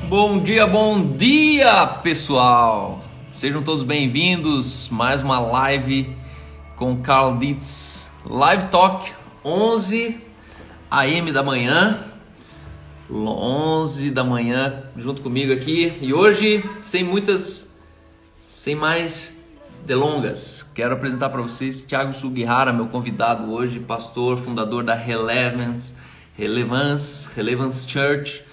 Bom dia, pessoal! Sejam todos bem-vindos. Mais uma live com Carl Dietz. Live Talk, 11 AM da manhã. 11 da manhã, junto comigo aqui. E hoje, sem mais delongas, quero apresentar para vocês Thiago Sugihara, meu convidado hoje, pastor, fundador da Relevance Church.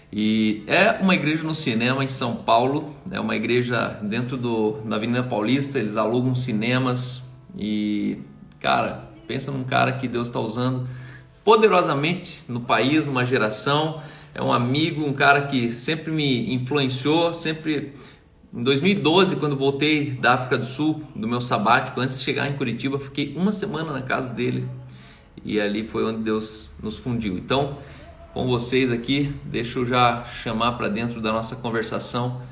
E é uma igreja no cinema em São Paulo, é uma igreja dentro da Avenida Paulista. Eles alugam cinemas e, cara, pensa num cara que Deus está usando poderosamente no país, numa geração. É um amigo, um cara que sempre me influenciou, sempre. Em 2012, quando voltei da África do Sul, do meu sabático, antes de chegar em Curitiba, fiquei uma semana na casa dele e ali foi onde Deus nos fundiu. Então, com vocês aqui, deixa eu já chamar para dentro da nossa conversação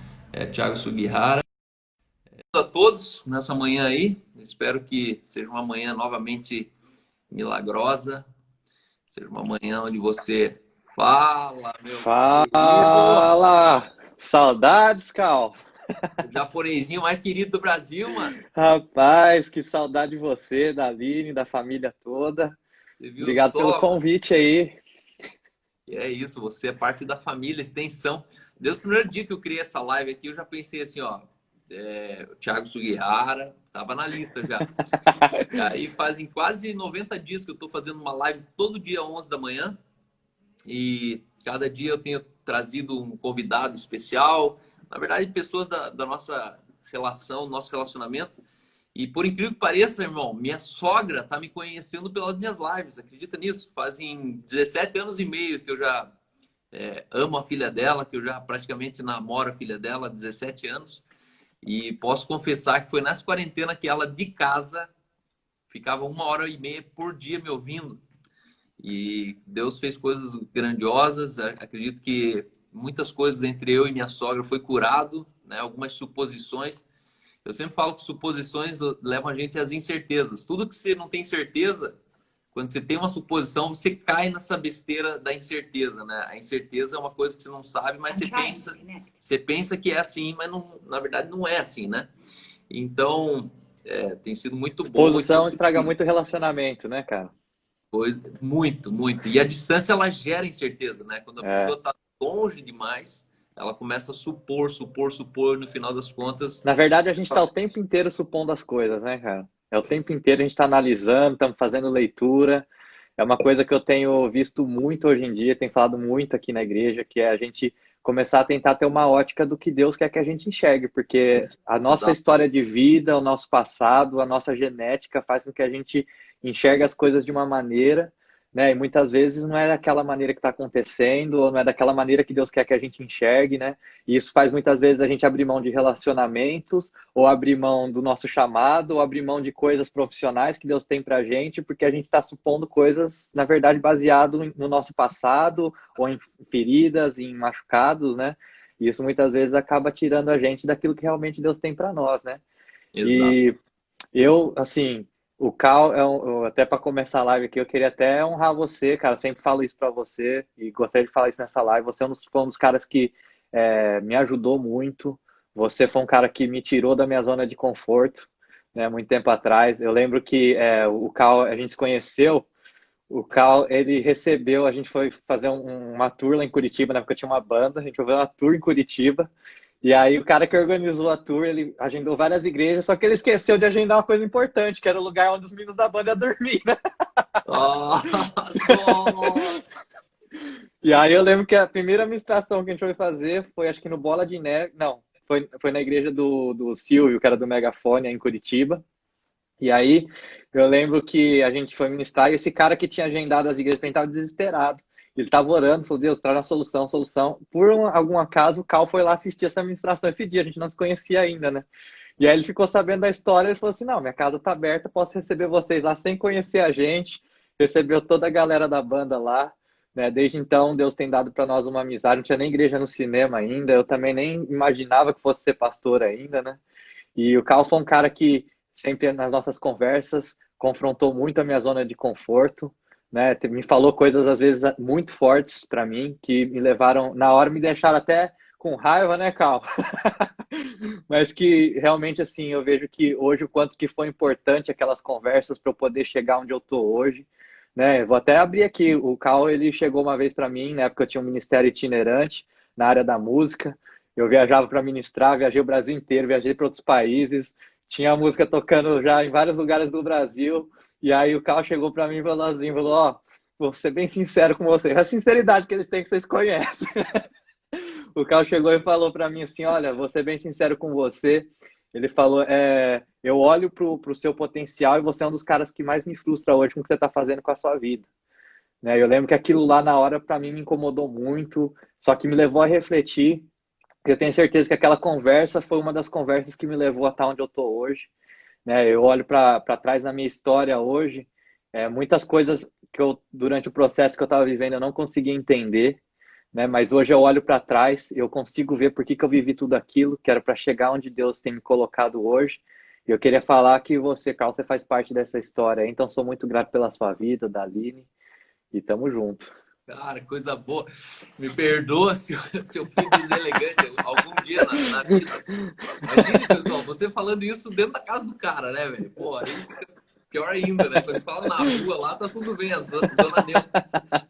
Thiago Sugihara. A todos nessa manhã aí, espero que seja uma manhã novamente milagrosa, seja uma manhã onde você fala, meu querido, Fala! Saudades, Cal. o japonesinho mais querido do Brasil, mano. Rapaz, que saudade de você, da Aline, da família toda. Você viu Obrigado pelo só, mano? convite aí. E é isso, você é parte da família, extensão. Desde o primeiro dia que eu criei essa live aqui, eu já pensei assim, ó, o Thiago Sugihara, tava na lista já. E aí fazem quase 90 dias que eu tô fazendo uma live todo dia 11 da manhã. E cada dia eu tenho trazido um convidado especial. Na verdade, pessoas da nossa relação, nosso relacionamento. E por incrível que pareça, irmão, minha sogra tá me conhecendo pelas minhas lives. Acredita nisso? Fazem 17 anos e meio que eu já amo a filha dela, que eu já praticamente namoro a filha dela há 17 anos. E posso confessar que foi nessa quarentena que ela de casa ficava 1 hora e meia por dia me ouvindo. E Deus fez coisas grandiosas. Acredito que muitas coisas entre eu e minha sogra foi curado, né? Algumas suposições. Eu sempre falo que suposições levam a gente às incertezas. Tudo que você não tem certeza, quando você tem uma suposição, você cai nessa besteira da incerteza, né? A incerteza é uma coisa que você não sabe, mas você pensa que é assim, mas não, na verdade não é assim, né? Então, tem sido muito bom, muito Exposição estraga muito relacionamento, né, cara? coisa, muito, muito. E a distância ela gera incerteza, né? Quando a pessoa É. está longe demais, ela começa a supor, no final das contas. Na verdade, a gente está o tempo inteiro supondo as coisas, né, cara? É o tempo inteiro a gente está analisando, estamos fazendo leitura. É uma coisa que eu tenho visto muito hoje em dia, tenho falado muito aqui na igreja, que é a gente começar a tentar ter uma ótica do que Deus quer que a gente enxergue, porque a nossa Exato. história de vida, o nosso passado, a nossa genética faz com que a gente enxergue as coisas de uma maneira, né? E muitas vezes não é daquela maneira que está acontecendo, ou não é daquela maneira que Deus quer que a gente enxergue, né? E isso faz muitas vezes a gente abrir mão de relacionamentos, ou abrir mão do nosso chamado, ou abrir mão de coisas profissionais que Deus tem pra gente, porque a gente está supondo coisas, na verdade, baseado no nosso passado, ou em feridas, em machucados, né? E isso muitas vezes acaba tirando a gente daquilo que realmente Deus tem para nós, né? Exato. E eu, assim, o Cal, até para começar a live aqui, eu queria até honrar você, cara. Eu sempre falo isso para você e gostaria de falar isso nessa live. Você foi um dos caras que me ajudou muito. Você foi um cara que me tirou da minha zona de conforto, né, muito tempo atrás. Eu lembro que o Cal, a gente se conheceu. O Cal, ele recebeu, a gente foi fazer uma tour lá em Curitiba, na época eu tinha uma banda, a gente foi fazer uma tour em Curitiba. E aí o cara que organizou a tour, ele agendou várias igrejas, só que ele esqueceu de agendar uma coisa importante, que era o lugar onde os meninos da banda iam dormir, né? Ah, nossa! E aí eu lembro que a primeira ministração que a gente foi fazer foi, acho que no Bola de Neve, não, foi na igreja do Silvio, que era do Megafone, em Curitiba. E aí eu lembro que a gente foi ministrar e esse cara que tinha agendado as igrejas, ele estava desesperado. Ele estava orando, falou, Deus, traz a solução, solução. Por algum acaso, o Cal foi lá assistir essa ministração esse dia, a gente não se conhecia ainda, né? E aí ele ficou sabendo da história, ele falou assim, não, minha casa tá aberta, posso receber vocês lá sem conhecer a gente. Recebeu toda a galera da banda lá, né? Desde então, Deus tem dado para nós uma amizade, não tinha nem igreja no cinema ainda, eu também nem imaginava que fosse ser pastor ainda, né? E o Cal foi um cara que sempre nas nossas conversas confrontou muito a minha zona de conforto, né? Me falou coisas às vezes muito fortes para mim que me levaram, na hora me deixaram até com raiva, né, Cal? Mas que realmente, assim, eu vejo que hoje o quanto que foi importante aquelas conversas para eu poder chegar onde eu tô hoje, né? Vou até abrir aqui, o Cal, ele chegou uma vez para mim, na época eu tinha um ministério itinerante na área da música, eu viajava para ministrar, viajei o Brasil inteiro, viajei para outros países, tinha a música tocando já em vários lugares do Brasil, e aí o Cal chegou para mim e falou assim, falou, ó, vou ser bem sincero com você, a sinceridade que ele tem que vocês conhecem. O Carl chegou e falou para mim assim, olha, vou ser bem sincero com você. Ele falou, eu olho pro seu potencial e você é um dos caras que mais me frustra hoje com o que você está fazendo com a sua vida. Né? Eu lembro que aquilo lá na hora para mim me incomodou muito, só que me levou a refletir. Eu tenho certeza que aquela conversa foi uma das conversas que me levou a estar onde eu estou hoje. Né? Eu olho para trás na minha história hoje, muitas coisas que eu, durante o processo que eu estava vivendo, eu não conseguia entender, né? Mas hoje eu olho para trás, eu consigo ver por que que eu vivi tudo aquilo, que era para chegar onde Deus tem me colocado hoje. E eu queria falar que você, Carl, você faz parte dessa história. Então, sou muito grato pela sua vida, da Aline, e tamo junto. Cara, coisa boa. Me perdoa se eu fui deselegante algum dia na vida. Imagine, pessoal, você falando isso dentro da casa do cara, né, velho? Pô, aí fica pior ainda, né? Quando você fala na rua lá, tá tudo bem, a zona neutra.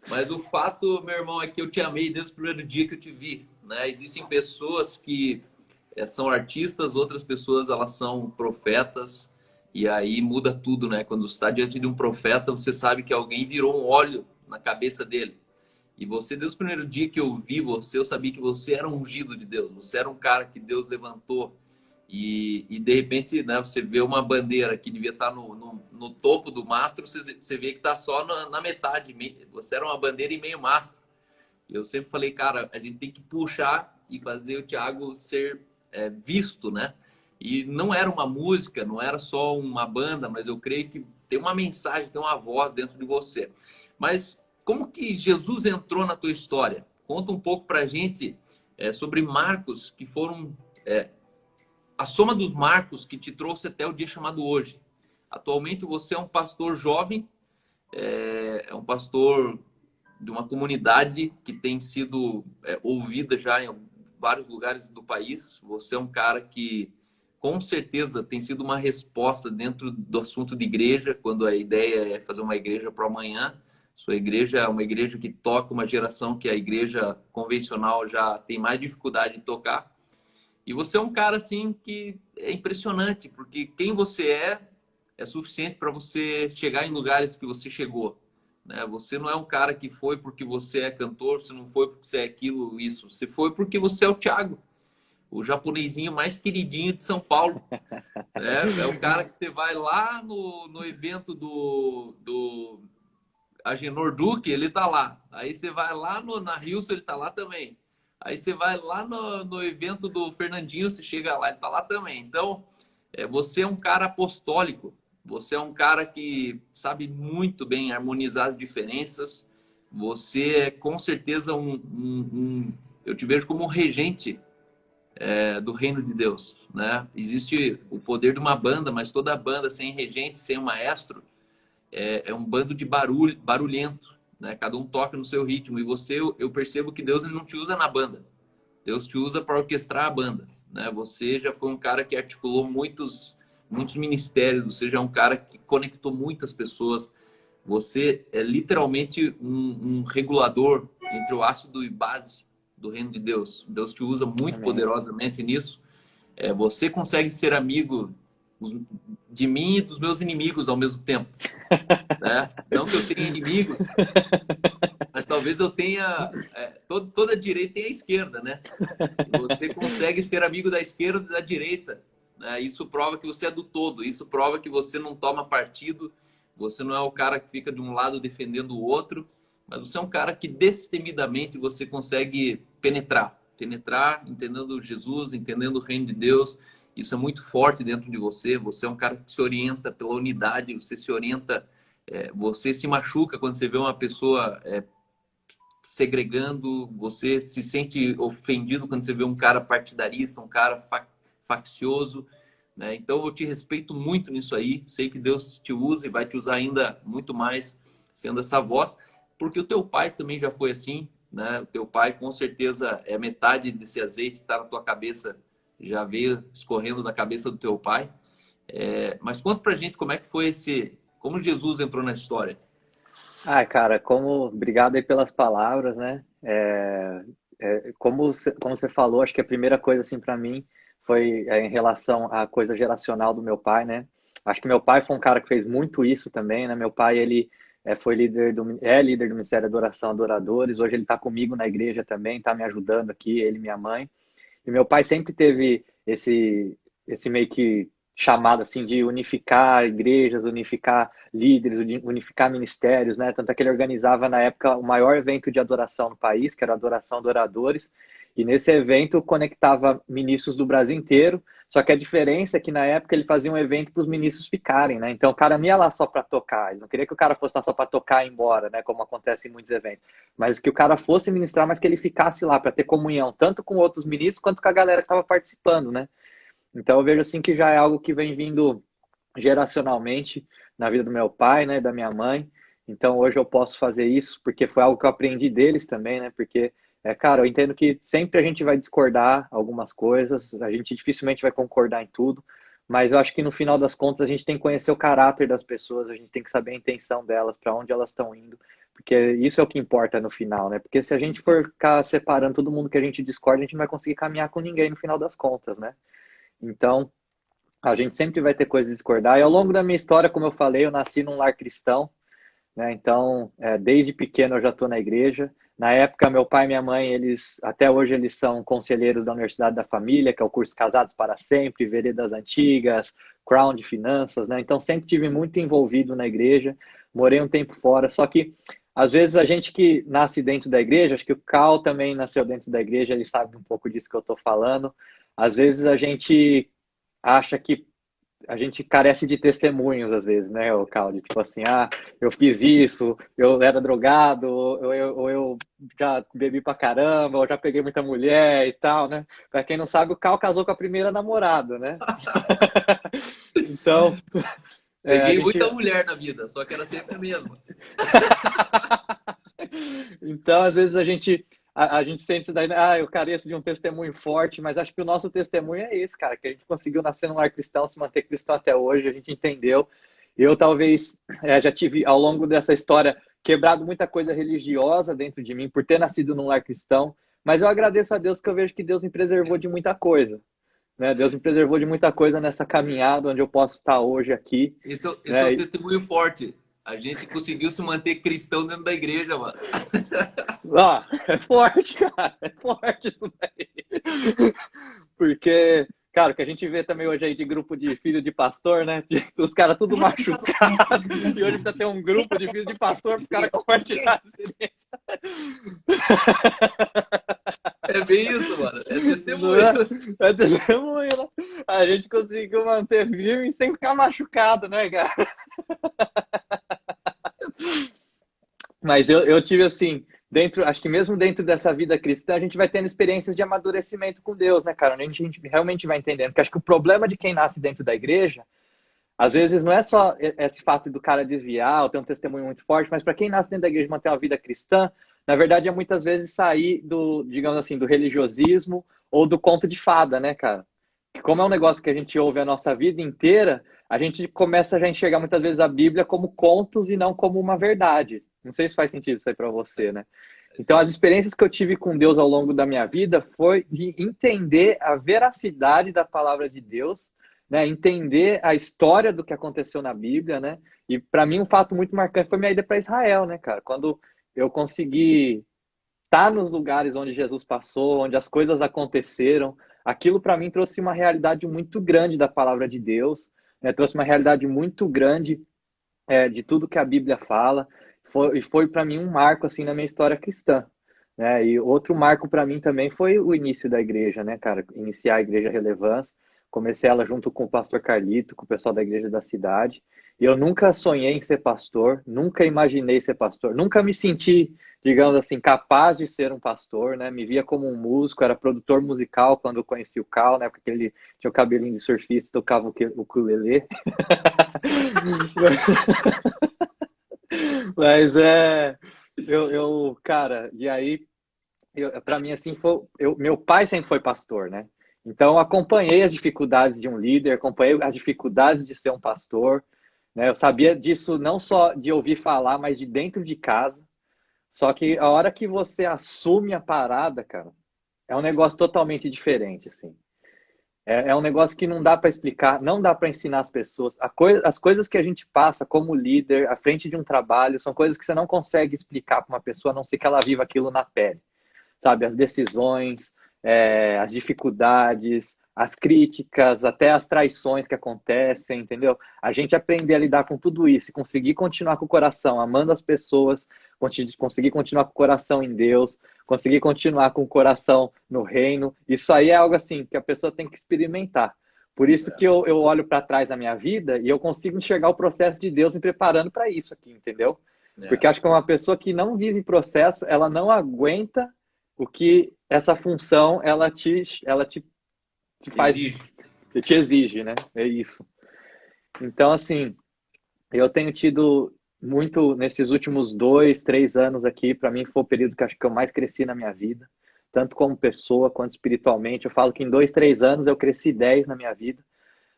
Mas o fato, meu irmão, é que eu te amei desde o primeiro dia que eu te vi, né? Existem pessoas que são artistas, outras pessoas, elas são profetas, e aí muda tudo, né? Quando você está diante de um profeta, você sabe que alguém virou um óleo na cabeça dele. E você, desde o primeiro dia que eu vi você, eu sabia que você era um ungido de Deus. Você era um cara que Deus levantou. E de repente, né, você vê uma bandeira que devia estar no topo do mastro, você vê que está só na metade. Você era uma bandeira e meio mastro. E eu sempre falei, cara, a gente tem que puxar e fazer o Thiago ser visto, né? E não era uma música, não era só uma banda, mas eu creio que tem uma mensagem, tem uma voz dentro de você. Mas como que Jesus entrou na tua história? Conta um pouco pra gente sobre marcos que foram a soma dos marcos que te trouxe até o dia chamado hoje. Atualmente você é um pastor jovem, é um pastor de uma comunidade que tem sido ouvida já em vários lugares do país. Você é um cara que com certeza tem sido uma resposta dentro do assunto de igreja, quando a ideia é fazer uma igreja para amanhã. Sua igreja é uma igreja que toca uma geração que a igreja convencional já tem mais dificuldade de tocar. E você é um cara assim que é impressionante, porque quem você é suficiente para você chegar em lugares que você chegou, né? Você não é um cara que foi porque você é cantor, você não foi porque você é aquilo, isso. Você foi porque você é o Thiago, o japonesinho mais queridinho de São Paulo. É o cara que você vai lá no evento do Agenor Duque, ele tá lá. Aí você vai lá na Rilson, ele tá lá também. Aí você vai lá no evento do Fernandinho, você chega lá, ele tá lá também. Então, você é um cara apostólico. Você é um cara que sabe muito bem harmonizar as diferenças. Você é com certeza eu te vejo como um regente do reino de Deus, né? Existe o poder de uma banda, mas toda banda sem regente, sem um maestro, é um bando de barulhento, né? Cada um toca no seu ritmo. E você, eu percebo que Deus ele não te usa na banda. Deus te usa para orquestrar a banda, né? Você já foi um cara que articulou muitos ministérios. Você já é um cara que conectou muitas pessoas. Você é literalmente um regulador entre o ácido e base do reino de Deus. Deus te usa muito Amém. poderosamente nisso. Você consegue ser amigo de mim e dos meus inimigos ao mesmo tempo, né? Não que eu tenha inimigos, mas talvez eu tenha toda direita tem a esquerda, né? Você consegue ser amigo da esquerda e da direita, né? Isso prova que você é do todo. Isso prova que você não toma partido. Você não é o cara que fica de um lado defendendo o outro, mas você é um cara que destemidamente você consegue penetrar, entendendo Jesus, entendendo o reino de Deus. Isso é muito forte dentro de você. Você é um cara que se orienta pela unidade. Você se orienta, você se machuca quando você vê uma pessoa segregando, você se sente ofendido quando você vê um cara partidarista, um cara faccioso, né? Então eu te respeito muito nisso aí, sei que Deus te usa e vai te usar ainda muito mais sendo essa voz, porque o teu pai também já foi assim, né? O teu pai, com certeza, é metade desse azeite que está na tua cabeça, já veio escorrendo da cabeça do teu pai. Mas conta pra gente como é que foi como Jesus entrou na história. Ah, cara, obrigado aí pelas palavras, né? Como você falou, acho que a primeira coisa assim para mim foi em relação à coisa geracional do meu pai, né? Acho que meu pai foi um cara que fez muito isso também, né? Meu pai, ele foi líder do Ministério da Adoração Adoradores. Hoje ele está comigo na igreja também, está me ajudando aqui, ele e minha mãe. E meu pai sempre teve esse meio que chamado assim de unificar igrejas, unificar líderes, unificar ministérios, né? Tanto é que ele organizava na época o maior evento de adoração no país, que era a Adoração Adoradores, e nesse evento conectava ministros do Brasil inteiro. Só que a diferença é que na época ele fazia um evento para os ministros ficarem, né? Então o cara não ia lá só para tocar, ele não queria que o cara fosse lá só para tocar e ir embora, né? Como acontece em muitos eventos, mas que o cara fosse ministrar, mas que ele ficasse lá para ter comunhão, tanto com outros ministros quanto com a galera que estava participando, né? Então eu vejo assim que já é algo que vem vindo geracionalmente na vida do meu pai, né, da minha mãe. Então hoje eu posso fazer isso porque foi algo que eu aprendi deles também, né? Porque cara, eu entendo que sempre a gente vai discordar algumas coisas, a gente dificilmente vai concordar em tudo, mas eu acho que no final das contas a gente tem que conhecer o caráter das pessoas, a gente tem que saber a intenção delas, para onde elas estão indo, porque isso é o que importa no final, né? Porque se a gente for ficar separando todo mundo que a gente discorda, a gente não vai conseguir caminhar com ninguém no final das contas, né? Então, a gente sempre vai ter coisas a discordar. E ao longo da minha história, como eu falei, eu nasci num lar cristão, né? Então, desde pequeno eu já estou na igreja. Na época, meu pai e minha mãe, até hoje eles são conselheiros da Universidade da Família, que é o curso Casados para Sempre, Veredas Antigas, Crown de Finanças, né? Então, sempre tive muito envolvido na igreja. Morei um tempo fora, só que às vezes a gente que nasce dentro da igreja, acho que o Cal também nasceu dentro da igreja, ele sabe um pouco disso que eu estou falando. Às vezes a gente acha que a gente carece de testemunhos, às vezes, né, o Caldi? Tipo assim, eu fiz isso, eu era drogado, ou eu já bebi pra caramba, ou já peguei muita mulher e tal, né? Pra quem não sabe, o Cal casou com a primeira namorada, né? Então, a Peguei gente... muita mulher na vida, só que era sempre a mesma. Então, às vezes a gente sente isso daí, né? Eu careço de um testemunho forte, mas acho que o nosso testemunho é esse, cara, que a gente conseguiu nascer num lar cristão, se manter cristão até hoje, a gente entendeu. Eu talvez já tive, ao longo dessa história, quebrado muita coisa religiosa dentro de mim, por ter nascido num lar cristão, mas eu agradeço a Deus porque eu vejo que Deus me preservou de muita coisa, né? Deus me preservou de muita coisa nessa caminhada onde eu posso estar hoje aqui, Esse é um né? testemunho forte. A gente conseguiu se manter cristão dentro da igreja, mano. É forte, cara, é forte isso daí. Porque, cara, o que a gente vê também hoje aí de grupo de filho de pastor, né? Os caras tudo machucados. E hoje precisa ter um grupo de filho de pastor para os caras compartilhar a experiência. É bem isso, mano. É Não testemunho. é testemunho, né? A gente conseguiu manter firme sem ficar machucado, né, cara? Mas eu tive assim, acho que mesmo dentro dessa vida cristã, a gente vai tendo experiências de amadurecimento com Deus, né, cara? Onde a gente realmente vai entendendo. Porque acho que o problema de quem nasce dentro da igreja, às vezes não é só esse fato do cara desviar ou ter um testemunho muito forte, mas para quem nasce dentro da igreja e manter uma vida cristã, na verdade é muitas vezes sair digamos assim, do religiosismo ou do conto de fada, né, cara? Que como é um negócio que a gente ouve a nossa vida inteira, a gente começa já a enxergar muitas vezes a Bíblia como contos e não como uma verdade. Não sei se faz sentido isso aí para você, né? Então, as experiências que eu tive com Deus ao longo da minha vida foi de entender a veracidade da palavra de Deus, né? Entender a história do que aconteceu na Bíblia, né? E para mim um fato muito marcante foi minha ida para Israel, né, cara? Quando eu consegui estar nos lugares onde Jesus passou, onde as coisas aconteceram, aquilo para mim trouxe uma realidade muito grande da palavra de Deus, né? Trouxe uma realidade muito grande de tudo que a Bíblia fala. Foi para mim um marco assim na minha história cristã, né? E outro marco para mim também foi o início da igreja, né, cara? Iniciar a Igreja Relevância. Comecei ela junto com o pastor Carlito, com o pessoal da igreja da cidade. E eu nunca sonhei em ser pastor, nunca imaginei ser pastor, nunca me senti, digamos assim, capaz de ser um pastor, né? Me via como um músico, era produtor musical quando eu conheci o Cal, né? Porque ele tinha o cabelinho de surfista, tocava o ukulele. Mas cara, e aí Para mim, assim, meu pai sempre foi pastor, né? Então, eu acompanhei as dificuldades de um líder, acompanhei as dificuldades de ser um pastor, né? Eu sabia disso não só de ouvir falar, mas de dentro de casa. Só que a hora que você assume a parada, cara, é um negócio totalmente diferente, assim. É um negócio que não dá para explicar, não dá para ensinar as pessoas. As coisas que a gente passa como líder, à frente de um trabalho, são coisas que você não consegue explicar para uma pessoa, a não ser que ela viva aquilo na pele, sabe? As decisões, as dificuldades, as críticas, até as traições que acontecem, entendeu? A gente aprender a lidar com tudo isso e conseguir continuar com o coração, amando as pessoas, conseguir continuar com o coração em Deus, conseguir continuar com o coração no reino, isso aí é algo assim que a pessoa tem que experimentar. Por isso que eu olho para trás na minha vida e eu consigo enxergar o processo de Deus me preparando para isso aqui, entendeu? Porque acho que uma pessoa que não vive processo, ela não aguenta o que essa função te faz, Exige. te exige, né? É isso. Então, assim, eu tenho tido muito nesses últimos 2, 3 anos aqui, para mim foi o período que acho que eu mais cresci na minha vida, tanto como pessoa quanto espiritualmente. Eu falo que em 2, 3 anos eu cresci 10 na minha vida,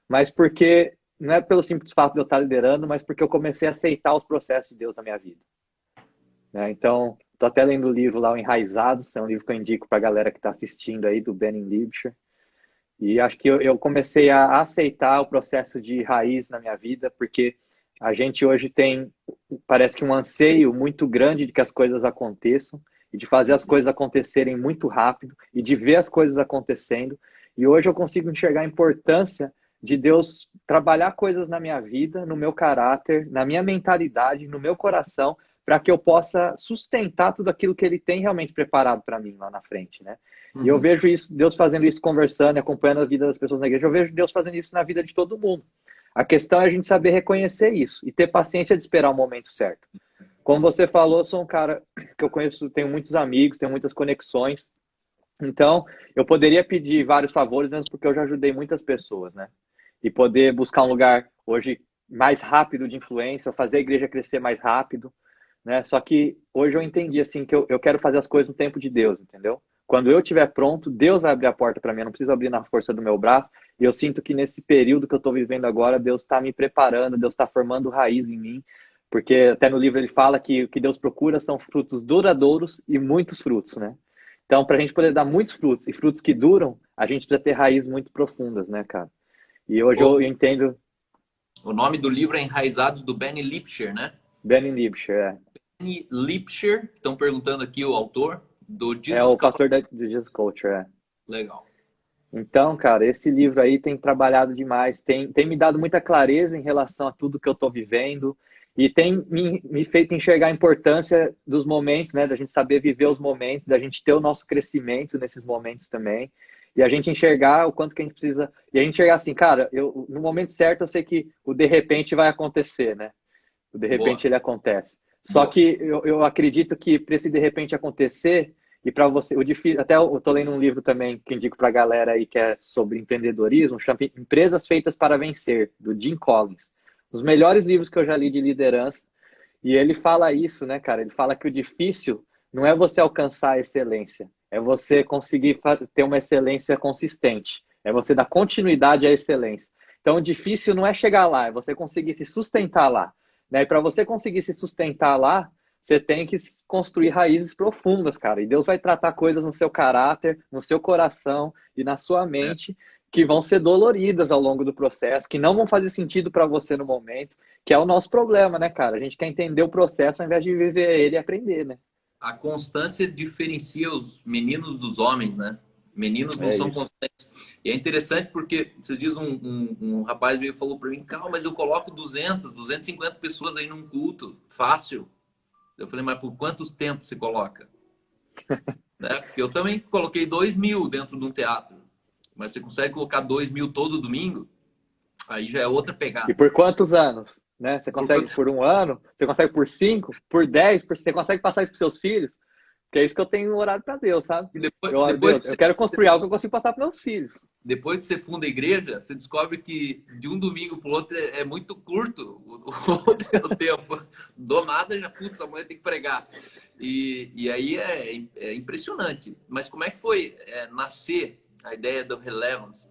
mas porque não é pelo simples fato de eu estar liderando, mas porque eu comecei a aceitar os processos de Deus na minha vida. Né? Então, estou até lendo o livro lá, o Enraizados, é um livro que eu indico para a galera que está assistindo aí, do Benny Libscher. E acho que eu comecei a aceitar o processo de raiz na minha vida, porque a gente hoje tem, parece que um anseio muito grande de que as coisas aconteçam, e de fazer as coisas acontecerem muito rápido, e de ver as coisas acontecendo. E hoje eu consigo enxergar a importância de Deus trabalhar coisas na minha vida, no meu caráter, na minha mentalidade, no meu coração, para que eu possa sustentar tudo aquilo que Ele tem realmente preparado para mim lá na frente, né? E eu vejo isso, Deus fazendo isso, conversando e acompanhando a vida das pessoas na igreja. Eu vejo Deus fazendo isso na vida de todo mundo. A questão é a gente saber reconhecer isso e ter paciência de esperar o momento certo. Como você falou, eu sou um cara que eu conheço, tenho muitos amigos, tenho muitas conexões. Então, eu poderia pedir vários favores, mas porque eu já ajudei muitas pessoas, né? E poder buscar um lugar hoje mais rápido de influência, fazer a igreja crescer mais rápido, né? Só que hoje eu entendi assim que eu quero fazer as coisas no tempo de Deus, entendeu? Quando eu estiver pronto, Deus vai abrir a porta para mim, eu não preciso abrir na força do meu braço. E eu sinto que nesse período que eu estou vivendo agora, Deus está me preparando, Deus está formando raiz em mim, porque até no livro ele fala que o que Deus procura são frutos duradouros e muitos frutos, né? Então, para a gente poder dar muitos frutos e frutos que duram, a gente precisa ter raízes muito profundas, né, cara? E hoje eu entendo. O nome do livro é Enraizados, do Benny Lipscher, né? Benny Libscher, Benny Lipscher, estão perguntando aqui o autor, do é Jesus o Culture. pastor do Jesus Culture, é. Legal. Então, cara, esse livro aí tem trabalhado demais, tem me dado muita clareza em relação a tudo que eu estou vivendo e tem me feito enxergar a importância dos momentos, né? Da gente saber viver os momentos, da gente ter o nosso crescimento nesses momentos também e a gente enxergar o quanto que a gente precisa e a gente enxergar assim, cara, no momento certo eu sei que o de repente vai acontecer, né? O de Boa. repente ele acontece. Só Boa. que eu acredito que para esse de repente acontecer e para você, o difícil, até eu tô lendo um livro também que indico para a galera aí que é sobre empreendedorismo, chama Empresas Feitas para Vencer, do Jim Collins. Os melhores livros que eu já li de liderança. E ele fala isso, né, cara? Ele fala que o difícil não é você alcançar a excelência, é você conseguir ter uma excelência consistente, é você dar continuidade à excelência. Então, o difícil não é chegar lá, é você conseguir se sustentar lá. Né? E para você conseguir se sustentar lá, você tem que construir raízes profundas, cara. E Deus vai tratar coisas no seu caráter, no seu coração e na sua mente que vão ser doloridas ao longo do processo, que não vão fazer sentido para você no momento, que é o nosso problema, né, cara? A gente quer entender o processo ao invés de viver ele e aprender, né? A constância diferencia os meninos dos homens, né? Meninos não É são isso. constantes. E é interessante porque, você diz, um rapaz veio e falou para mim, calma, mas eu coloco 250 pessoas aí num culto, fácil. Eu falei, mas por quanto tempo você coloca? Né? Porque eu também coloquei 2.000 dentro de um teatro. Mas você consegue colocar 2.000 todo domingo? Aí já é outra E pegada. por quantos anos? Né? Você Por consegue quanto... por 1 ano? Você consegue por 5? Por 10? Você consegue passar isso para seus filhos? Que é isso que eu tenho orado para Deus, sabe? E depois, Eu oro, depois Deus, que eu você, quero construir algo que eu consiga passar para meus filhos. depois que você funda a igreja, você descobre que de um domingo para o outro é muito curto o tempo. Do nada já, putz, amanhã tem que pregar. E aí é impressionante. Mas como é que foi nascer a ideia do relevance?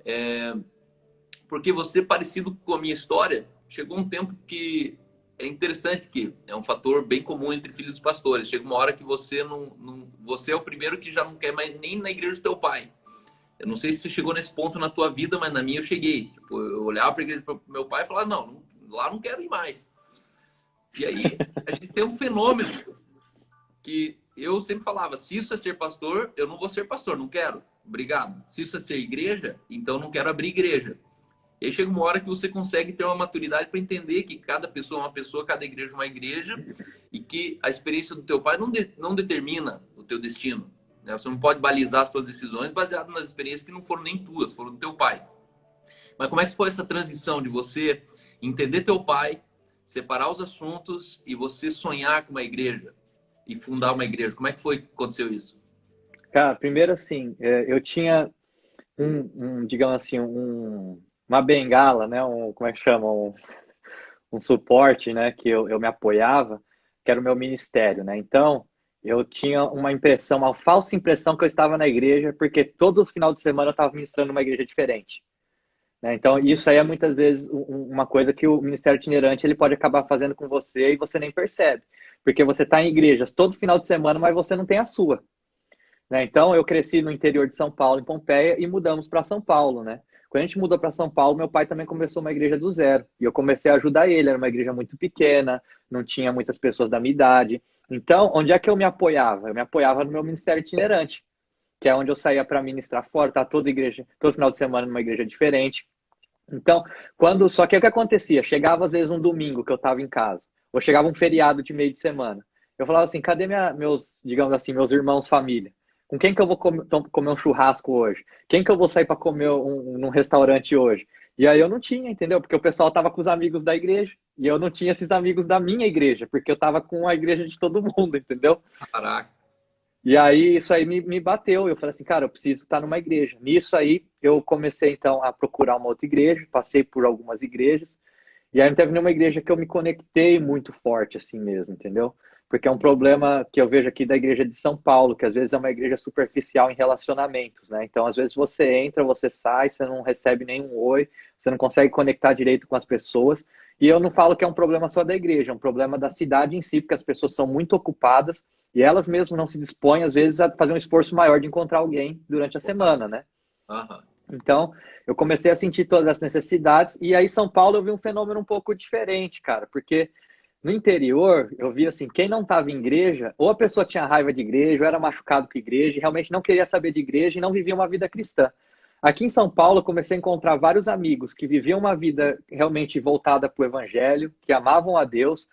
É, porque você, parecido com a minha história, chegou um tempo que é interessante, que é um fator bem comum entre filhos dos pastores. Chega uma hora que você você é o primeiro que já não quer mais nem na igreja do teu pai. Eu não sei se você chegou nesse ponto na tua vida, mas na minha eu cheguei. Tipo, eu olhava para a igreja do meu pai e falava, não, lá não quero ir mais. E aí a gente tem um fenômeno que eu sempre falava, se isso é ser pastor, eu não vou ser pastor, não quero. Obrigado. Se isso é ser igreja, então não quero abrir igreja. E aí chega uma hora que você consegue ter uma maturidade para entender que cada pessoa é uma pessoa, cada igreja é uma igreja, e que a experiência do teu pai não determina o teu destino. Né? Você não pode balizar as suas decisões baseado nas experiências que não foram nem tuas, foram do teu pai. Mas como é que foi essa transição de você entender teu pai, separar os assuntos e você sonhar com uma igreja e fundar uma igreja? Como é que foi que aconteceu isso? Cara, primeiro assim, eu tinha digamos assim, uma bengala, né? Como é que chama? Um suporte, né? Que eu me apoiava, que era o meu ministério, né? Então, eu tinha uma impressão, uma falsa impressão que eu estava na igreja, porque todo final de semana eu estava ministrando numa igreja diferente. Né? Então, isso aí é muitas vezes uma coisa que o ministério itinerante ele pode acabar fazendo com você e você nem percebe. Porque você está em igrejas todo final de semana, mas você não tem a sua. Né? Então, eu cresci no interior de São Paulo, em Pompeia, e mudamos para São Paulo, né? Quando a gente mudou para São Paulo, meu pai também começou uma igreja do zero. E eu comecei a ajudar ele. Era uma igreja muito pequena, não tinha muitas pessoas da minha idade. Então, onde é que eu me apoiava? Eu me apoiava no meu ministério itinerante, que é onde eu saía para ministrar fora, tá? Toda igreja, todo final de semana numa igreja diferente. Então, só que o que acontecia? Chegava às vezes um domingo que eu estava em casa, ou chegava um feriado de meio de semana. Eu falava assim, cadê digamos assim, meus irmãos família? Com quem que eu vou comer um churrasco hoje? Quem que eu vou sair para comer num restaurante hoje? E aí eu não tinha, entendeu? Porque o pessoal tava com os amigos da igreja, e eu não tinha esses amigos da minha igreja, porque eu tava com a igreja de todo mundo, entendeu? Caraca. E aí isso aí me bateu. Eu falei assim, cara, eu preciso estar numa igreja. Nisso aí eu comecei então a procurar uma outra igreja, passei por algumas igrejas, e aí não teve nenhuma igreja que eu me conectei muito forte assim mesmo, entendeu? Porque é um problema que eu vejo aqui da igreja de São Paulo, que às vezes é uma igreja superficial em relacionamentos, né? Então, às vezes você entra, você sai, você não recebe nenhum oi, você não consegue conectar direito com as pessoas. E eu não falo que é um problema só da igreja, é um problema da cidade em si, porque as pessoas são muito ocupadas e elas mesmas não se dispõem, às vezes, a fazer um esforço maior de encontrar alguém durante a semana, né? Aham. Então, eu comecei a sentir todas as necessidades, e aí São Paulo eu vi um fenômeno um pouco diferente, cara, porque no interior eu vi assim, quem não estava em igreja, ou a pessoa tinha raiva de igreja, ou era machucado com igreja, e realmente não queria saber de igreja e não vivia uma vida cristã. Aqui em São Paulo, eu comecei a encontrar vários amigos que viviam uma vida realmente voltada para o evangelho, que amavam a Deus,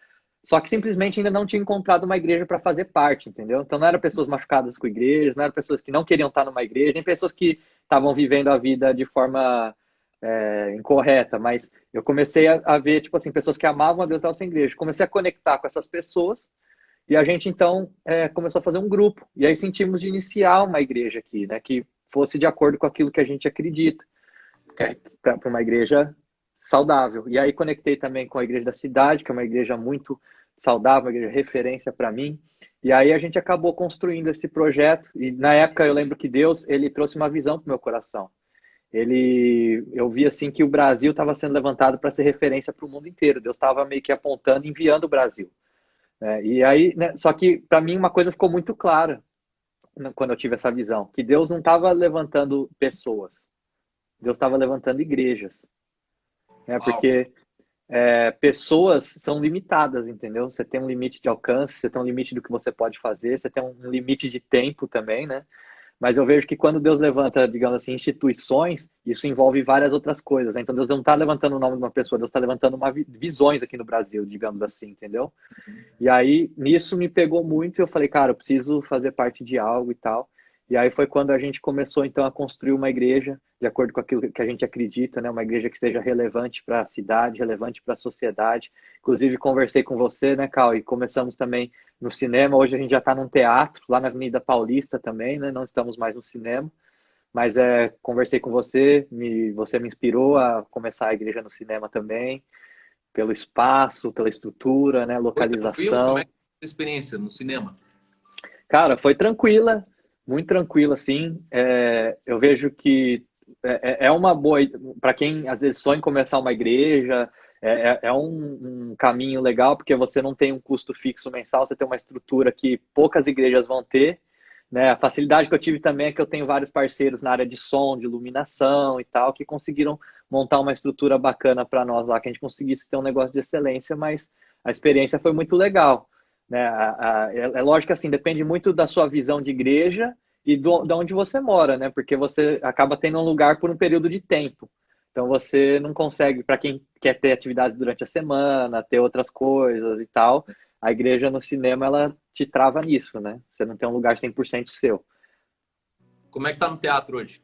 só que simplesmente ainda não tinham encontrado uma igreja para fazer parte, entendeu? Então não eram pessoas machucadas com igrejas, não eram pessoas que não queriam estar numa igreja, nem pessoas que estavam vivendo a vida de forma incorreta, mas eu comecei a ver, tipo assim, pessoas que amavam a Deus e estavam sem igreja. Comecei a conectar com essas pessoas e a gente, então, começou a fazer um grupo. E aí sentimos de iniciar uma igreja aqui, né, que fosse de acordo com aquilo que a gente acredita, para uma igreja saudável. E aí conectei também com a igreja da cidade, que é uma igreja muito saudável, uma igreja referência para mim. E aí a gente acabou construindo esse projeto. E na época eu lembro que Deus, ele trouxe uma visão para o meu coração. Eu vi assim que o Brasil estava sendo levantado para ser referência para o mundo inteiro. Deus estava meio que apontando, enviando o Brasil. Né? E aí, né, só que para mim uma coisa ficou muito clara quando eu tive essa visão, que Deus não estava levantando pessoas, Deus estava levantando igrejas, né? Uau. Porque pessoas são limitadas, entendeu? Você tem um limite de alcance, você tem um limite do que você pode fazer, você tem um limite de tempo também, né? Mas eu vejo que quando Deus levanta, digamos assim, instituições, isso envolve várias outras coisas, né? Então Deus não está levantando o nome de uma pessoa, Deus está levantando visões aqui no Brasil, digamos assim, entendeu? E aí, nisso me pegou muito e eu falei, cara, eu preciso fazer parte de algo e tal. E aí foi quando a gente começou, então, a construir uma igreja, de acordo com aquilo que a gente acredita, né? Uma igreja que seja relevante para a cidade, relevante para a sociedade. Inclusive, conversei com você, né, Cal? E começamos também no cinema. Hoje a gente já está num teatro, lá na Avenida Paulista também, né? Não estamos mais no cinema. Mas conversei com você, você me inspirou a começar a igreja no cinema também, pelo espaço, pela estrutura, né? Foi tranquilo? Como é Localização. que foi a sua experiência no cinema? Cara, foi tranquila, muito tranquila, assim. Eu vejo que é uma boa, para quem às vezes sonha em começar uma igreja, é um caminho legal, porque você não tem um custo fixo mensal, você tem uma estrutura que poucas igrejas vão ter, né? A facilidade que eu tive também é que eu tenho vários parceiros na área de som, de iluminação e tal, que conseguiram montar uma estrutura bacana para nós lá, que a gente conseguisse ter um negócio de excelência, mas a experiência foi muito legal, né? É lógico que assim, depende muito da sua visão de igreja e de onde você mora, né? Porque você acaba tendo um lugar por um período de tempo. Então você não consegue, para quem quer ter atividades durante a semana, ter outras coisas e tal, a igreja no cinema ela te trava nisso, né? Você não tem um lugar 100% seu. Como é que tá no teatro hoje?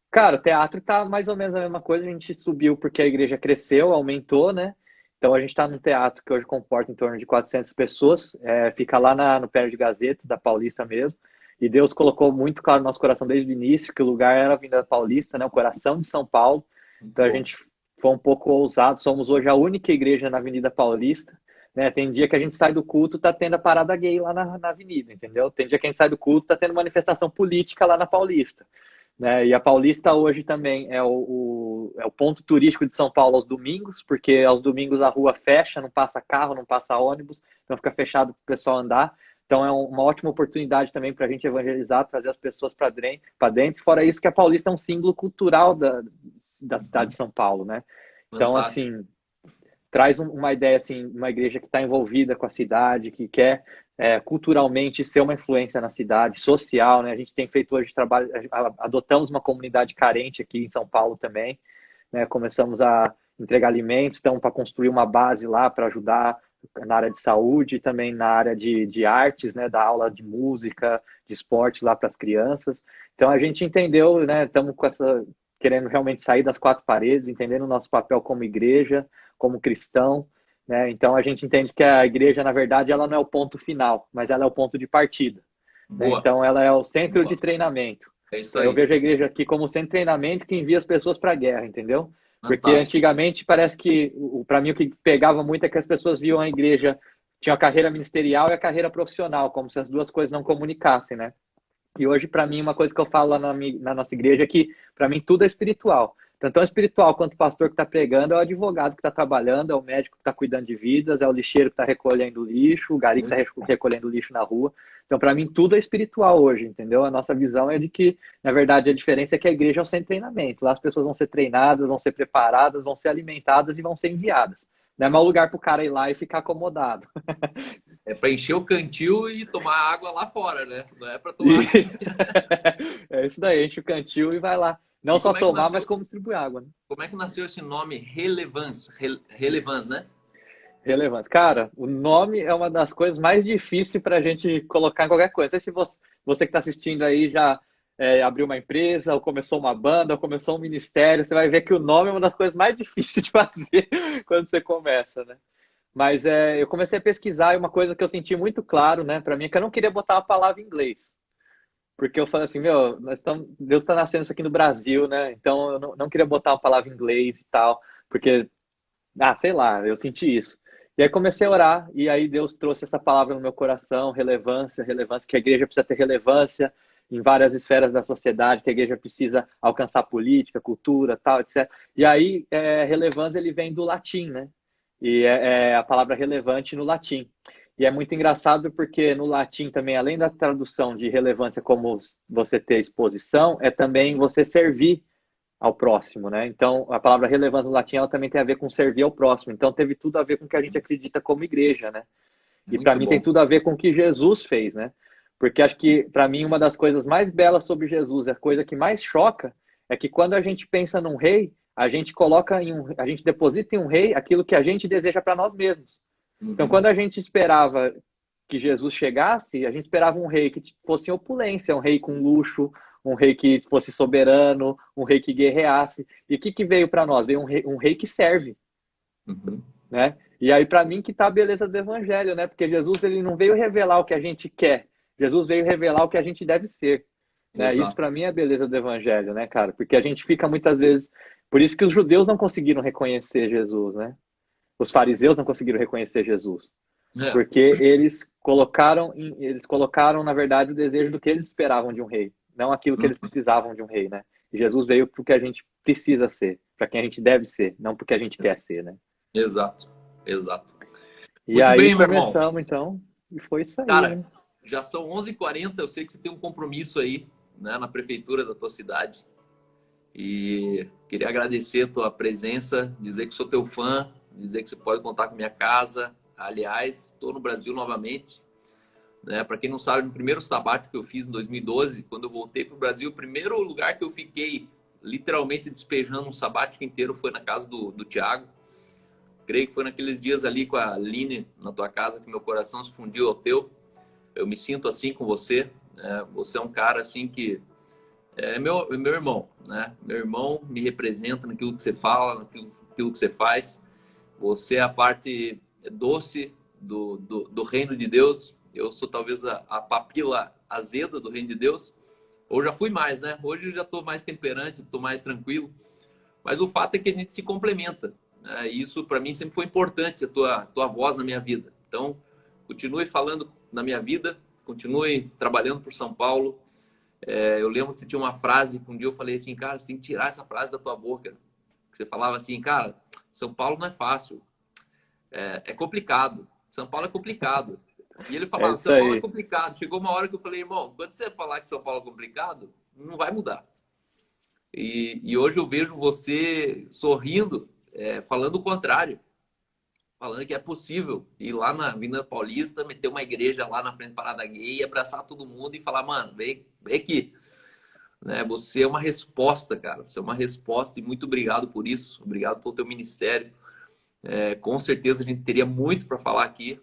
Cara, o teatro tá mais ou menos a mesma coisa. A gente subiu porque a igreja cresceu, aumentou, né? Então a gente está num teatro que hoje comporta em torno de 400 pessoas. Fica lá no Pé de Gazeta, da Paulista mesmo. E Deus colocou muito claro no nosso coração desde o início que o lugar era a Avenida Paulista, né? O coração de São Paulo. Muito Então a bom. gente foi um pouco ousado. Somos hoje a única igreja na Avenida Paulista. Né? Tem dia que a gente sai do culto, tá tendo a parada gay lá na avenida, entendeu? Tem dia que a gente sai do culto, tá tendo manifestação política lá na Paulista. Né? E a Paulista hoje também é o ponto turístico de São Paulo aos domingos, porque aos domingos a rua fecha, não passa carro, não passa ônibus, então fica fechado para o pessoal andar. Então é uma ótima oportunidade também para a gente evangelizar, trazer as pessoas para dentro. Fora isso que a Paulista é um símbolo cultural da cidade de São Paulo, né? Então, Fantástico. assim, traz uma ideia, assim, uma igreja que está envolvida com a cidade, que quer culturalmente ser uma influência na cidade, social, né? A gente tem feito hoje trabalho, adotamos uma comunidade carente aqui em São Paulo também, né? Começamos a entregar alimentos, estamos para construir uma base lá para ajudar na área de saúde e também na área de artes, né? Da aula de música, de esporte lá para as crianças. Então a gente entendeu, né? Estamos querendo realmente sair das quatro paredes, entendendo o nosso papel como igreja, como cristão, né? Então a gente entende que a igreja, na verdade, ela não é o ponto final, mas ela é o ponto de partida. Né? Boa, Então ela é o centro de boa. treinamento. É isso Eu aí. vejo a igreja aqui como centro de treinamento que envia as pessoas para a guerra, entendeu? Porque Fantástico. antigamente parece que, para mim, o que pegava muito é que as pessoas viam a igreja, tinha a carreira ministerial e a carreira profissional, como se as duas coisas não comunicassem, né? E hoje, para mim, uma coisa que eu falo lá na nossa igreja é que, para mim, tudo é espiritual. Tanto é espiritual quanto o pastor que está pregando, é o advogado que está trabalhando, é o médico que está cuidando de vidas, é o lixeiro que está recolhendo lixo, o gari que Muito está recolhendo lixo na rua. Então, para mim, tudo é espiritual hoje, entendeu? A nossa visão é de que, na verdade, a diferença é que a igreja é um centro de treinamento. Lá as pessoas vão ser treinadas, vão ser preparadas, vão ser alimentadas e vão ser enviadas. Não é mau lugar para o cara ir lá e ficar acomodado. É para encher o cantil e tomar água lá fora, né? Não é para E... tomar aqui. é isso daí, enche o cantil e vai lá. Não E só como é que tomar, mas nasceu, como distribuir água, né? como é que nasceu esse nome Relevance? Relevance, né? Relevante. Cara, o nome é uma das coisas mais difíceis para a gente colocar em qualquer coisa. Não sei se você que está assistindo aí já abriu uma empresa, ou começou uma banda, ou começou um ministério, você vai ver que o nome é uma das coisas mais difíceis de fazer quando você começa, né? Mas eu comecei a pesquisar e uma coisa que eu senti muito claro, né, para mim, é que eu não queria botar a palavra em inglês. Porque eu falei assim, meu, Deus está nascendo isso aqui no Brasil, né? Então eu não queria botar uma palavra em inglês e tal, porque, sei lá, eu senti isso. E aí comecei a orar, e aí Deus trouxe essa palavra no meu coração, relevância, relevância, que a igreja precisa ter relevância em várias esferas da sociedade, que a igreja precisa alcançar política, cultura, tal, etc. E aí, relevância, ele vem do latim, né? E é a palavra relevante no latim. E é muito engraçado porque no latim também, além da tradução de relevância como você ter exposição, é também você servir ao próximo, né? Então, a palavra relevância no latim ela também tem a ver com servir ao próximo. Então, teve tudo a ver com o que a gente acredita como igreja, né? E para Muito mim tem bom. tudo a ver com o que Jesus fez, né? Porque acho que para mim uma das coisas mais belas sobre Jesus, a coisa que mais choca é que quando a gente pensa num rei, a gente deposita em um rei aquilo que a gente deseja para nós mesmos. Então, Uhum. quando a gente esperava que Jesus chegasse, a gente esperava um rei que fosse em opulência, um rei com luxo, um rei que fosse soberano, um rei que guerreasse. E o que veio para nós? Veio um rei que serve, Uhum. né? E aí, para mim, que tá a beleza do evangelho, né? Porque Jesus, ele não veio revelar o que a gente quer. Jesus veio revelar o que a gente deve ser, né? Isso, Exato. para mim, é a beleza do evangelho, né, cara? Porque a gente fica muitas vezes... Por isso que os judeus não conseguiram reconhecer Jesus, né? Os fariseus não conseguiram reconhecer Jesus. É. Porque eles colocaram, na verdade, o desejo do que eles esperavam de um rei, não aquilo que eles Uhum. precisavam de um rei, né? E Jesus veio para o que a gente precisa ser, para quem a gente deve ser, não porque a gente quer ser, né? Exato. Exato. E Muito aí bem, meu irmão. começamos, então, e foi isso aí, Cara, né? já são 11h40. Eu sei que você tem um compromisso aí, né, na prefeitura da tua cidade. E queria agradecer a tua presença, dizer que sou teu fã, dizer que você pode contar com minha casa. Aliás, estou no Brasil novamente. Né? Para quem não sabe, no primeiro sabático que eu fiz em 2012, quando eu voltei para o Brasil, o primeiro lugar que eu fiquei literalmente despejando um sabático inteiro foi na casa do Thiago. Creio que foi naqueles dias ali com a Aline na tua casa que meu coração se fundiu ao teu. Eu me sinto assim com você. Né? Você é um cara assim que é meu irmão, né? Meu irmão me representa naquilo que você fala, naquilo que você faz. Você é a parte doce do reino de Deus. Eu sou talvez a papila azeda do reino de Deus. Ou já fui mais, né? Hoje eu já estou mais temperante, estou mais tranquilo. Mas o fato é que a gente se complementa. Né? E isso para mim sempre foi importante, a tua voz na minha vida. Então, continue falando na minha vida, continue trabalhando por São Paulo. Eu lembro que você tinha uma frase que um dia eu falei assim, cara, você tem que tirar essa frase da tua boca. Você falava assim, cara, São Paulo não é fácil, é complicado. São Paulo é complicado. E ele É falava, isso São Paulo é aí. complicado. Chegou uma hora que eu falei, irmão, quando você falar que São Paulo é complicado, não vai mudar. E hoje eu vejo você sorrindo, falando o contrário. Falando que é possível ir lá na Avenida Paulista, meter uma igreja lá na frente da Parada Gay, abraçar todo mundo e falar, mano, vem aqui. Né? Você é uma resposta, cara. Você é uma resposta e muito obrigado por isso. Obrigado pelo teu ministério. Com certeza a gente teria muito para falar aqui.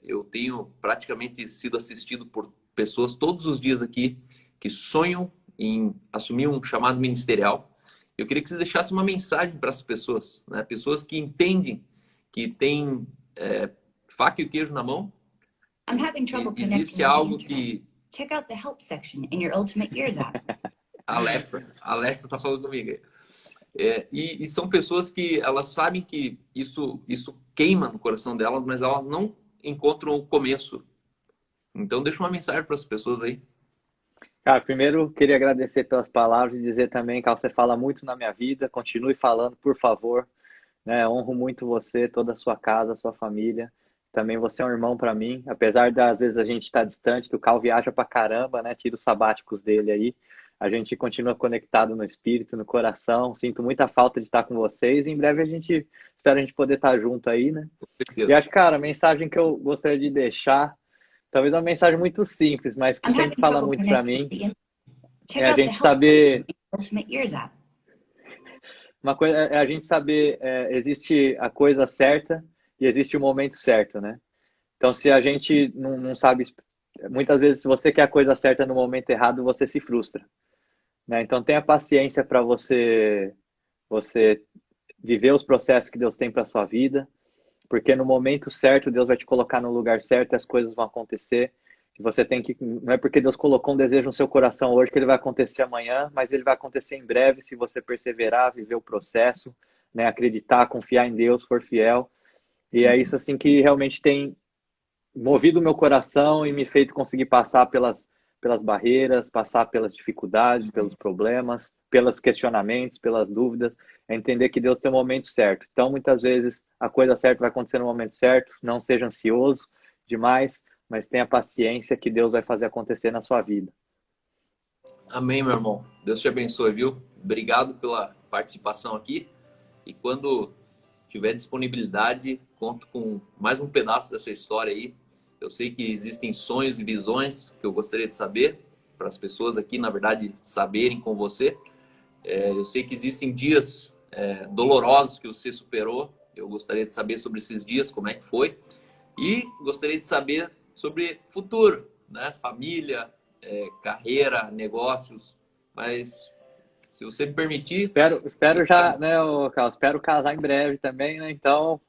Eu tenho praticamente sido assistido por pessoas todos os dias aqui que sonham em assumir um chamado ministerial. Eu queria que você deixasse uma mensagem para essas pessoas, né? Pessoas que entendem que tem faca e o queijo na mão. I'm having trouble Existe connecting to the algo internet. que Check out the help section in your Ultimate Ears app. Alexa está falando comigo. E são pessoas que elas sabem que isso queima no coração delas, mas elas não encontram o começo. Então, deixa uma mensagem para as pessoas aí. Cara, primeiro queria agradecer pelas palavras e dizer também que você fala muito na minha vida, continue falando, por favor, né? Honro muito você, toda a sua casa, a sua família. Também você é um irmão para mim, apesar das vezes a gente estar distante, que o Cal viaja pra caramba, né? Tira os sabáticos dele aí. A gente continua conectado no espírito, no coração. Sinto muita falta de estar com vocês. Em breve espero a gente poder estar junto aí, né? Com E certeza. acho, cara, a mensagem que eu gostaria de deixar, talvez uma mensagem muito simples, mas que I'm sempre having fala trouble muito para connecting mim, to the internet. Check é a out the gente help section saber in your Ultimate Ears app. uma coisa, é a gente saber, existe a coisa certa e existe o momento certo, né? Então, se a gente não sabe, muitas vezes, se você quer a coisa certa no momento errado, você se frustra, né? Então, tenha paciência para você viver os processos que Deus tem para sua vida, porque no momento certo, Deus vai te colocar no lugar certo e as coisas vão acontecer. E você tem que, não é porque Deus colocou um desejo no seu coração hoje que ele vai acontecer amanhã, mas ele vai acontecer em breve se você perseverar, viver o processo, né? Acreditar, confiar em Deus, for fiel. E é isso assim que realmente tem movido o meu coração e me feito conseguir passar pelas barreiras, passar pelas dificuldades, pelos problemas, pelos questionamentos, pelas dúvidas, é entender que Deus tem o momento certo. Então, muitas vezes, a coisa certa vai acontecer no momento certo, não seja ansioso demais, mas tenha paciência que Deus vai fazer acontecer na sua vida. Amém, meu irmão. Deus te abençoe, viu? Obrigado pela participação aqui. E quando tiver disponibilidade, conto com mais um pedaço dessa história aí. Eu sei que existem sonhos e visões que eu gostaria de saber, para as pessoas aqui, na verdade, saberem com você. Eu sei que existem dias dolorosos que você superou. Eu gostaria de saber sobre esses dias, como é que foi. E gostaria de saber sobre futuro, né? Família, carreira, negócios. Mas, se você me permitir, Espero já, né, ô, Carlos, espero casar em breve também, né? Então,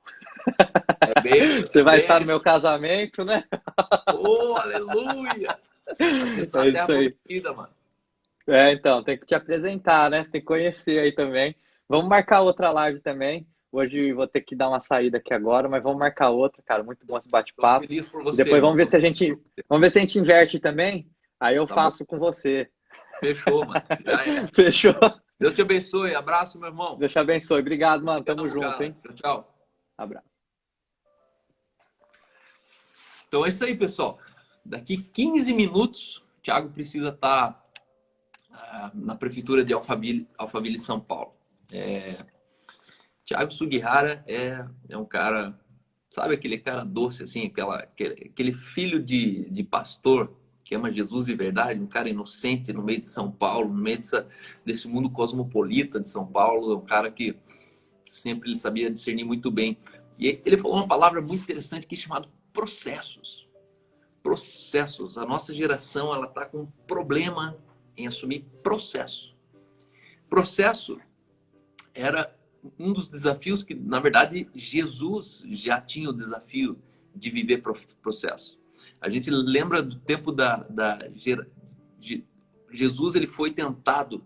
você é vai bem estar no isso. meu casamento, né? Oh, aleluia! Acessar É a terra isso aí. prometida, mano. Então, tem que te apresentar, né? Tem que conhecer aí também. Vamos marcar outra live também. Hoje vou ter que dar uma saída aqui agora, mas vamos marcar outra, cara. Muito bom esse Tô bate-papo. feliz por E você, depois irmão. vamos ver se a gente inverte também. Aí eu Tá bom? faço com você. Fechou, mano. Já é. Fechou? Deus te abençoe. Abraço, meu irmão. Deus te abençoe. Obrigado, mano. Te Tamo amo, junto, cara. hein? Tchau, tchau. Abraço. Então é isso aí, pessoal. Daqui 15 minutos, o Thiago precisa estar na prefeitura de Alphaville, São Paulo. Thiago Sugihara é um cara, sabe aquele cara doce, assim, aquele filho de pastor que ama Jesus de verdade, um cara inocente no meio de São Paulo, no meio desse mundo cosmopolita de São Paulo, é um cara que sempre ele sabia discernir muito bem. E ele falou uma palavra muito interessante que é chamado processos. Processos. A nossa geração ela está com um problema em assumir processo. Processo era um dos desafios que, na verdade, Jesus já tinha o desafio de viver processo. A gente lembra do tempo de Jesus, ele foi tentado,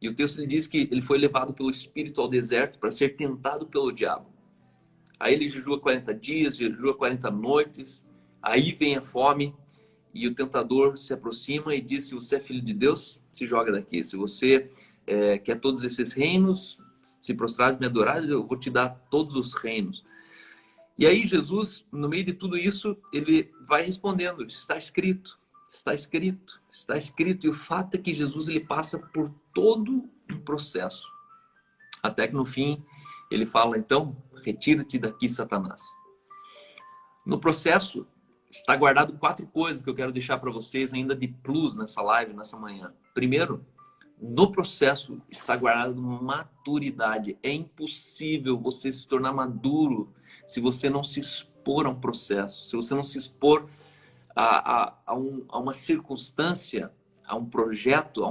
e o texto ele diz que ele foi levado pelo Espírito ao deserto para ser tentado pelo diabo. Aí ele jejua 40 dias, jejua 40 noites, aí vem a fome, e o tentador se aproxima e diz: se você é filho de Deus, se joga daqui. Se você quer todos esses reinos, se prostrar e me adorar, eu vou te dar todos os reinos. E aí Jesus, no meio de tudo isso, ele vai respondendo: está escrito, está escrito, está escrito. E o fato é que Jesus ele passa por todo um processo. Até que no fim ele fala: então, retira-te daqui, Satanás. No processo está guardado 4 coisas que eu quero deixar para vocês ainda de plus nessa live, nessa manhã. Primeiro, no processo está guardado maturidade. É impossível você se tornar maduro se você não se expor a um processo, se você não se expor a uma circunstância, a um projeto,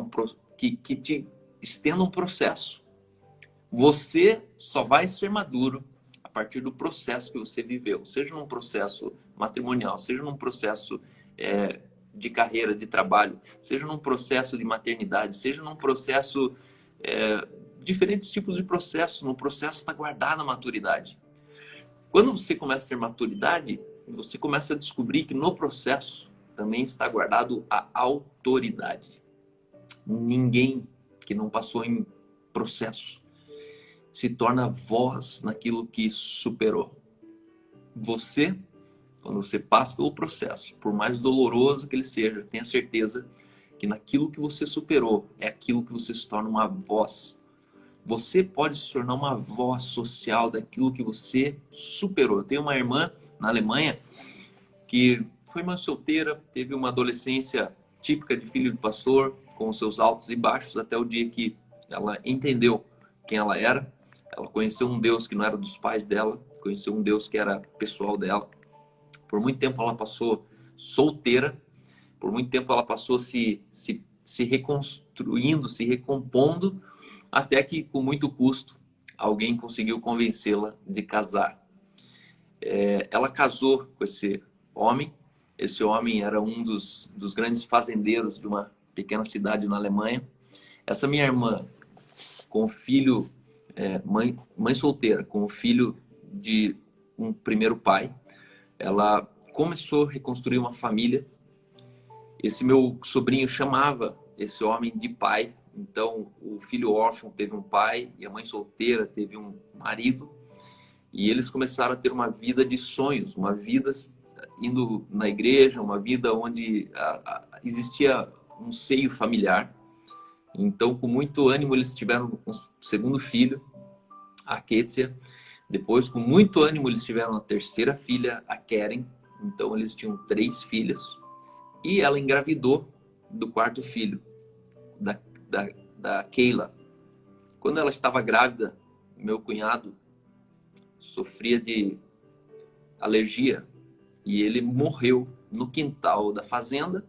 que te estenda um processo. Você só vai ser maduro a partir do processo que você viveu, seja num processo matrimonial, seja num processo de carreira, de trabalho, seja num processo de maternidade, seja num processo, diferentes tipos de processos. No processo está guardada a maturidade. Quando você começa a ter maturidade, você começa a descobrir que no processo também está guardado a autoridade. Ninguém que não passou em processo se torna voz naquilo que superou. Você, quando você passa pelo processo, por mais doloroso que ele seja, tenha certeza que naquilo que você superou é aquilo que você se torna uma voz. Você pode se tornar uma voz social daquilo que você superou. Eu tenho uma irmã na Alemanha que foi mãe solteira, teve uma adolescência típica de filho de pastor, com seus altos e baixos, até o dia que ela entendeu quem ela era. Ela conheceu um Deus que não era dos pais dela, conheceu um Deus que era pessoal dela. Por muito tempo ela passou solteira, por muito tempo ela passou se reconstruindo, se recompondo, até que, com muito custo, alguém conseguiu convencê-la de casar. Ela casou com esse homem. Esse homem era um dos grandes fazendeiros de uma pequena cidade na Alemanha. Essa minha irmã, com o filho, mãe solteira, com o filho de um primeiro pai, ela começou a reconstruir uma família. Esse meu sobrinho chamava esse homem de pai. Então, o filho órfão teve um pai e a mãe solteira teve um marido. E eles começaram a ter uma vida de sonhos, uma vida indo na igreja, uma vida onde existia um seio familiar. Então, com muito ânimo, eles tiveram um segundo filho, a Kétia. Depois, com muito ânimo, eles tiveram a terceira filha, a Keren. Então, eles tinham 3 filhas. E ela engravidou do 4º filho, da Keila. Quando ela estava grávida, meu cunhado sofria de alergia e ele morreu no quintal da fazenda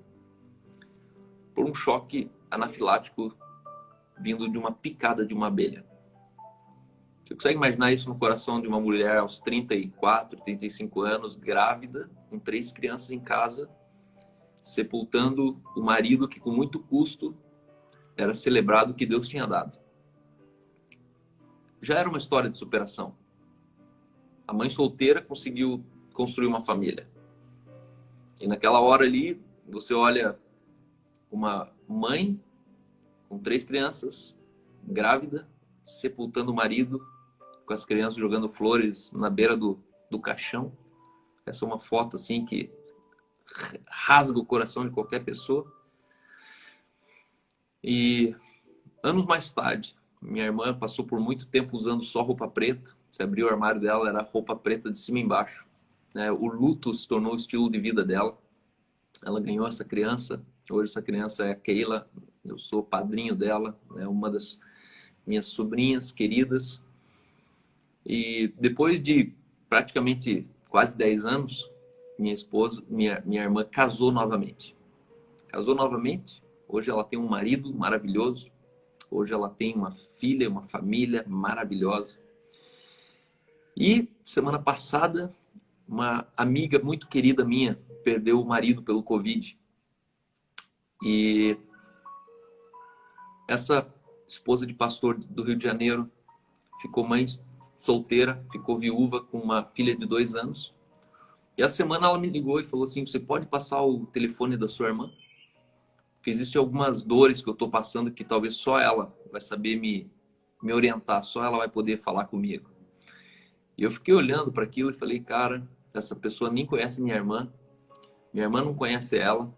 por um choque anafilático vindo de uma picada de uma abelha. Você consegue imaginar isso no coração de uma mulher aos 34, 35 anos, grávida, com 3 crianças em casa, sepultando o marido que com muito custo era celebrado o que Deus tinha dado? Já era uma história de superação. A mãe solteira conseguiu construir uma família. E naquela hora ali, você olha uma mãe com 3 crianças, grávida, sepultando o marido, com as crianças jogando flores na beira do caixão. Essa é uma foto assim que rasga o coração de qualquer pessoa. E anos mais tarde, minha irmã passou por muito tempo usando só roupa preta. Você abriu o armário dela, era roupa preta de cima e embaixo. O luto se tornou o estilo de vida dela. Ela ganhou essa criança. Hoje essa criança é a Keila. Eu sou padrinho dela. É uma das minhas sobrinhas queridas. E depois de praticamente quase 10 anos, minha irmã casou novamente. Casou novamente. Hoje ela tem um marido maravilhoso. Hoje ela tem uma filha, uma família maravilhosa. E semana passada, uma amiga muito querida minha perdeu o marido pelo Covid. E essa esposa de pastor do Rio de Janeiro ficou mãe solteira, ficou viúva com uma filha de 2 anos. E a semana ela me ligou e falou assim: você pode passar o telefone da sua irmã? Porque existem algumas dores que eu estou passando que talvez só ela vai saber me orientar, só ela vai poder falar comigo. E eu fiquei olhando para aquilo e falei: cara, essa pessoa nem conhece minha irmã não conhece ela,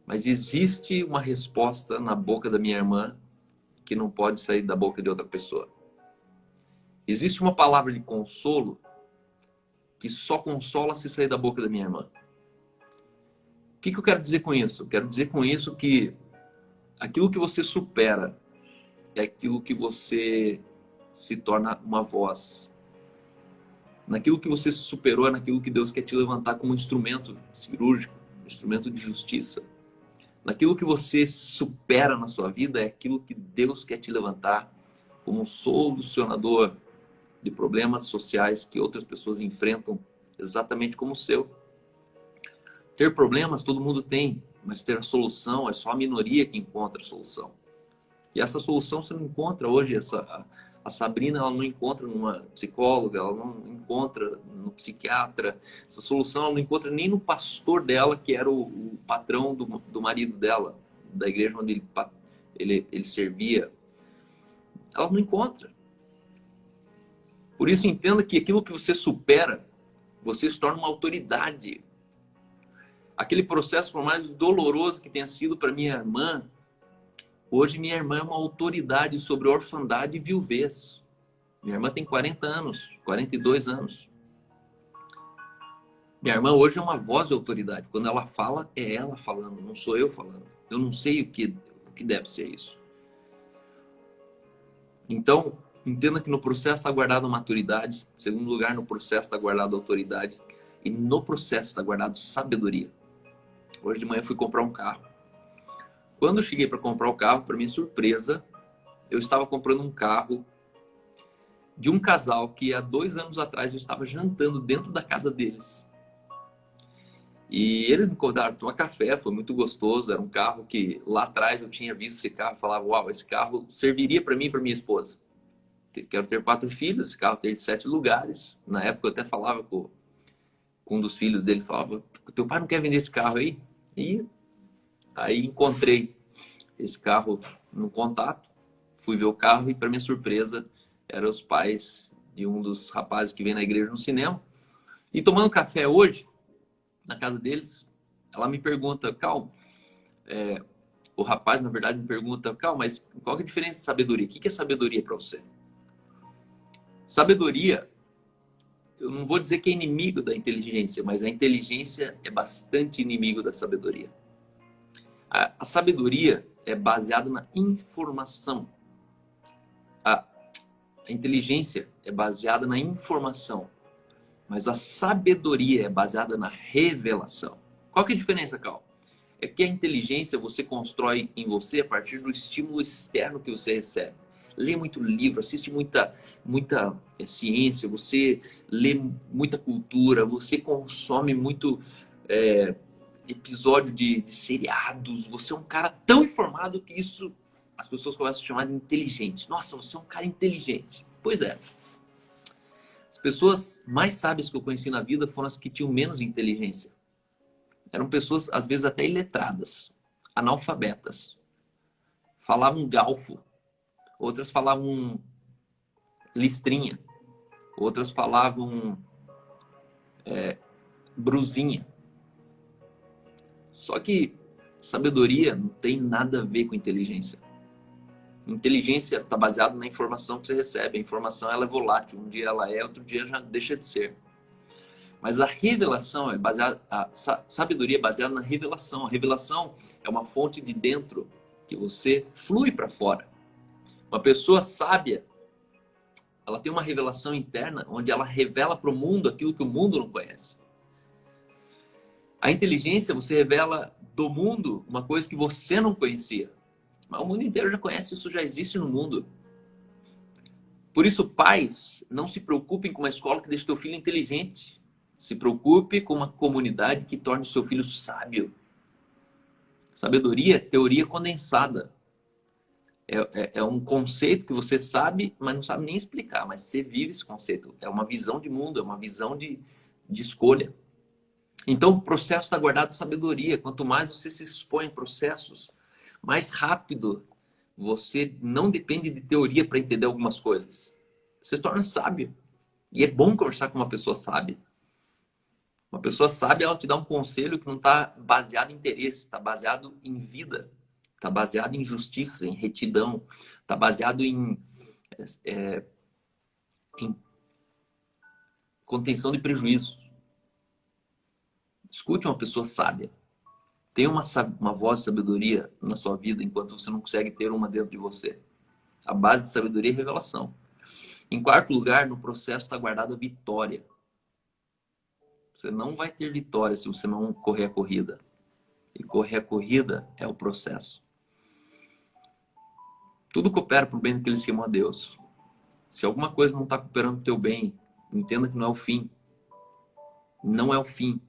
mas existe uma resposta na boca da minha irmã que não pode sair da boca de outra pessoa. Existe uma palavra de consolo que só consola se sair da boca da minha irmã. O que eu quero dizer com isso? Eu quero dizer com isso que aquilo que você supera é aquilo que você se torna uma voz. Naquilo que você superou é naquilo que Deus quer te levantar como um instrumento cirúrgico, um instrumento de justiça. Naquilo que você supera na sua vida é aquilo que Deus quer te levantar como um solucionador de problemas sociais que outras pessoas enfrentam exatamente como o seu. Ter problemas todo mundo tem, mas ter a solução é só a minoria que encontra a solução. E essa solução você não encontra hoje. A Sabrina, ela não encontra numa psicóloga, ela não encontra no psiquiatra. Essa solução ela não encontra nem no pastor dela, que era o patrão do marido dela, da igreja onde ele servia. Ela não encontra. Por isso, entenda que aquilo que você supera, você se torna uma autoridade. Aquele processo, por mais doloroso que tenha sido para minha irmã, hoje minha irmã é uma autoridade sobre orfandade e viuvez. Minha irmã tem 40 anos, 42 anos. Minha irmã hoje é uma voz de autoridade. Quando ela fala, é ela falando, não sou eu falando. Eu não sei o que deve ser isso. Então, entenda que no processo está guardada maturidade. Em segundo lugar, no processo está guardada autoridade. E no processo está guardado sabedoria. Hoje de manhã eu fui comprar um carro. Quando eu cheguei para comprar o carro, para minha surpresa, eu estava comprando um carro de um casal que há 2 anos atrás eu estava jantando dentro da casa deles. E eles me convidaram para tomar café, foi muito gostoso. Era um carro que lá atrás eu tinha visto esse carro e falava: uau, esse carro serviria para mim e para minha esposa. Quero ter 4 filhos, esse carro tem 7 lugares. Na época eu até falava com um dos filhos dele, falava: teu pai não quer vender esse carro aí? E aí encontrei esse carro no contato, fui ver o carro e, para minha surpresa, eram os pais de um dos rapazes que vem na igreja no cinema. E tomando café hoje, na casa deles, ela me pergunta: Cal, o rapaz, na verdade, me pergunta: Cal, mas qual que é a diferença de sabedoria? O que é sabedoria para você? Sabedoria, eu não vou dizer que é inimigo da inteligência, mas a inteligência é bastante inimigo da sabedoria. A sabedoria é baseada na informação. A inteligência é baseada na informação. Mas a sabedoria é baseada na revelação. Qual que é a diferença, Cal? É que a inteligência você constrói em você a partir do estímulo externo que você recebe. Lê muito livro, assiste muita ciência, você lê muita cultura, você consome muito episódio de seriados, você é um cara tão informado que isso as pessoas começam a chamar de inteligente. Nossa, você é um cara inteligente. Pois é. As pessoas mais sábias que eu conheci na vida foram as que tinham menos inteligência. Eram pessoas, às vezes, até iletradas, analfabetas. Falavam galfo. Outras falavam listrinha. Outras falavam brusinha. Só que sabedoria não tem nada a ver com inteligência. Inteligência está baseada na informação que você recebe. A informação ela é volátil. Um dia ela é, outro dia já deixa de ser. Mas a revelação é baseada, a sabedoria é baseada na revelação. A revelação é uma fonte de dentro que você flui para fora. Uma pessoa sábia, ela tem uma revelação interna onde ela revela para o mundo aquilo que o mundo não conhece. A inteligência, você revela do mundo uma coisa que você não conhecia. Mas o mundo inteiro já conhece, isso já existe no mundo. Por isso, pais, não se preocupem com uma escola que deixe teu filho inteligente. Se preocupe com uma comunidade que torne seu filho sábio. Sabedoria é teoria condensada. É um conceito que você sabe, mas não sabe nem explicar. Mas você vive esse conceito. É uma visão de mundo, é uma visão de escolha. Então, o processo está guardado em sabedoria. Quanto mais você se expõe a processos, mais rápido você não depende de teoria para entender algumas coisas. Você se torna sábio. E é bom conversar com uma pessoa sábia. Uma pessoa sábia, ela te dá um conselho que não está baseado em interesse, está baseado em vida, está baseado em justiça, em retidão, está baseado em contenção de prejuízo. Escute uma pessoa sábia. Tenha uma voz de sabedoria na sua vida enquanto você não consegue ter uma dentro de você. A base de sabedoria é revelação. Em quarto lugar, no processo está guardada a vitória. Você não vai ter vitória se você não correr a corrida. E correr a corrida é o processo. Tudo coopera para o bem daqueles que amam a Deus. Se alguma coisa não está cooperando para o teu bem, entenda que não é o fim. Não é o fim.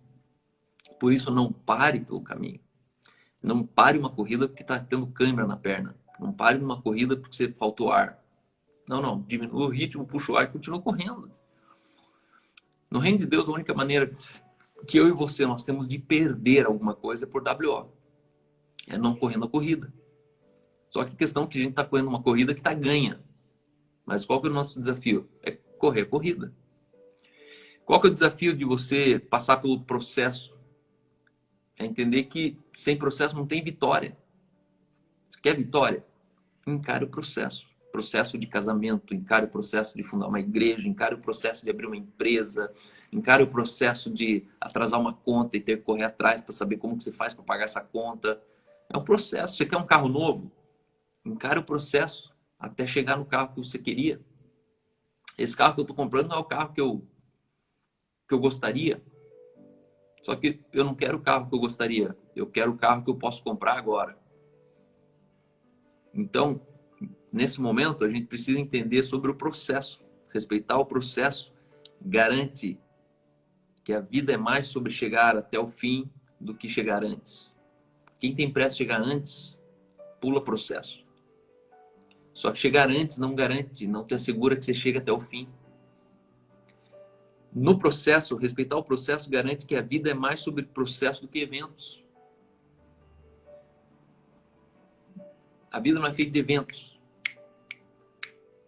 Por isso, não pare pelo caminho. Não pare uma corrida porque está tendo cãibra na perna. Não pare numa corrida porque você faltou ar. Não. Diminua o ritmo, puxa o ar e continua correndo. No reino de Deus, a única maneira que eu e você nós temos de perder alguma coisa é por WO. É não correndo a corrida. Só que a questão é que a gente está correndo uma corrida que está ganha. Mas qual que é o nosso desafio? É correr a corrida. Qual que é o desafio de você passar pelo processo? É entender que sem processo não tem vitória. Você quer vitória? Encare o processo. Processo de casamento, encare o processo de fundar uma igreja, encare o processo de abrir uma empresa, encare o processo de atrasar uma conta e ter que correr atrás para saber como que você faz para pagar essa conta. É um processo. Você quer um carro novo? Encare o processo até chegar no carro que você queria. Esse carro que eu estou comprando não é o carro que eu gostaria. Só que eu não quero o carro que eu gostaria. Eu quero o carro que eu posso comprar agora. Então, nesse momento, a gente precisa entender sobre o processo. Respeitar o processo garante que a vida é mais sobre chegar até o fim do que chegar antes. Quem tem pressa de chegar antes, pula processo. Só que chegar antes não garante, não te assegura que você chegue até o fim. No processo, respeitar o processo garante que a vida é mais sobre processo do que eventos. A vida não é feita de eventos.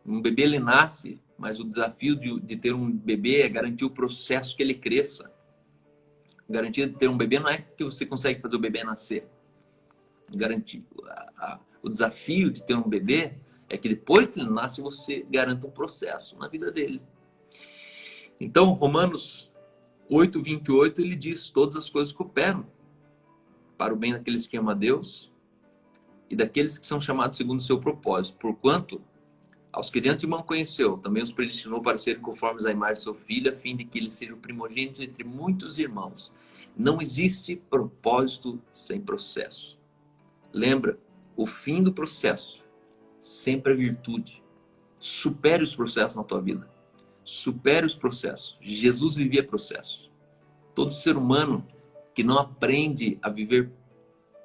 Um bebê, ele nasce, mas o desafio de ter um bebê é garantir o processo que ele cresça. Garantia de ter um bebê não é que você consegue fazer o bebê nascer. O desafio de ter um bebê é que depois que ele nasce, você garanta um processo na vida dele. Então, Romanos 8:28, ele diz: todas as coisas cooperam para o bem daqueles que amam a Deus e daqueles que são chamados segundo o seu propósito. Porquanto, aos que de antemão conheceu, também os predestinou para serem conformes à imagem de seu filho, a fim de que ele seja o primogênito entre muitos irmãos. Não existe propósito sem processo. Lembra, o fim do processo sempre é virtude. Supere os processos na tua vida. Supere os processos. Jesus vivia processos. Todo ser humano que não aprende a viver,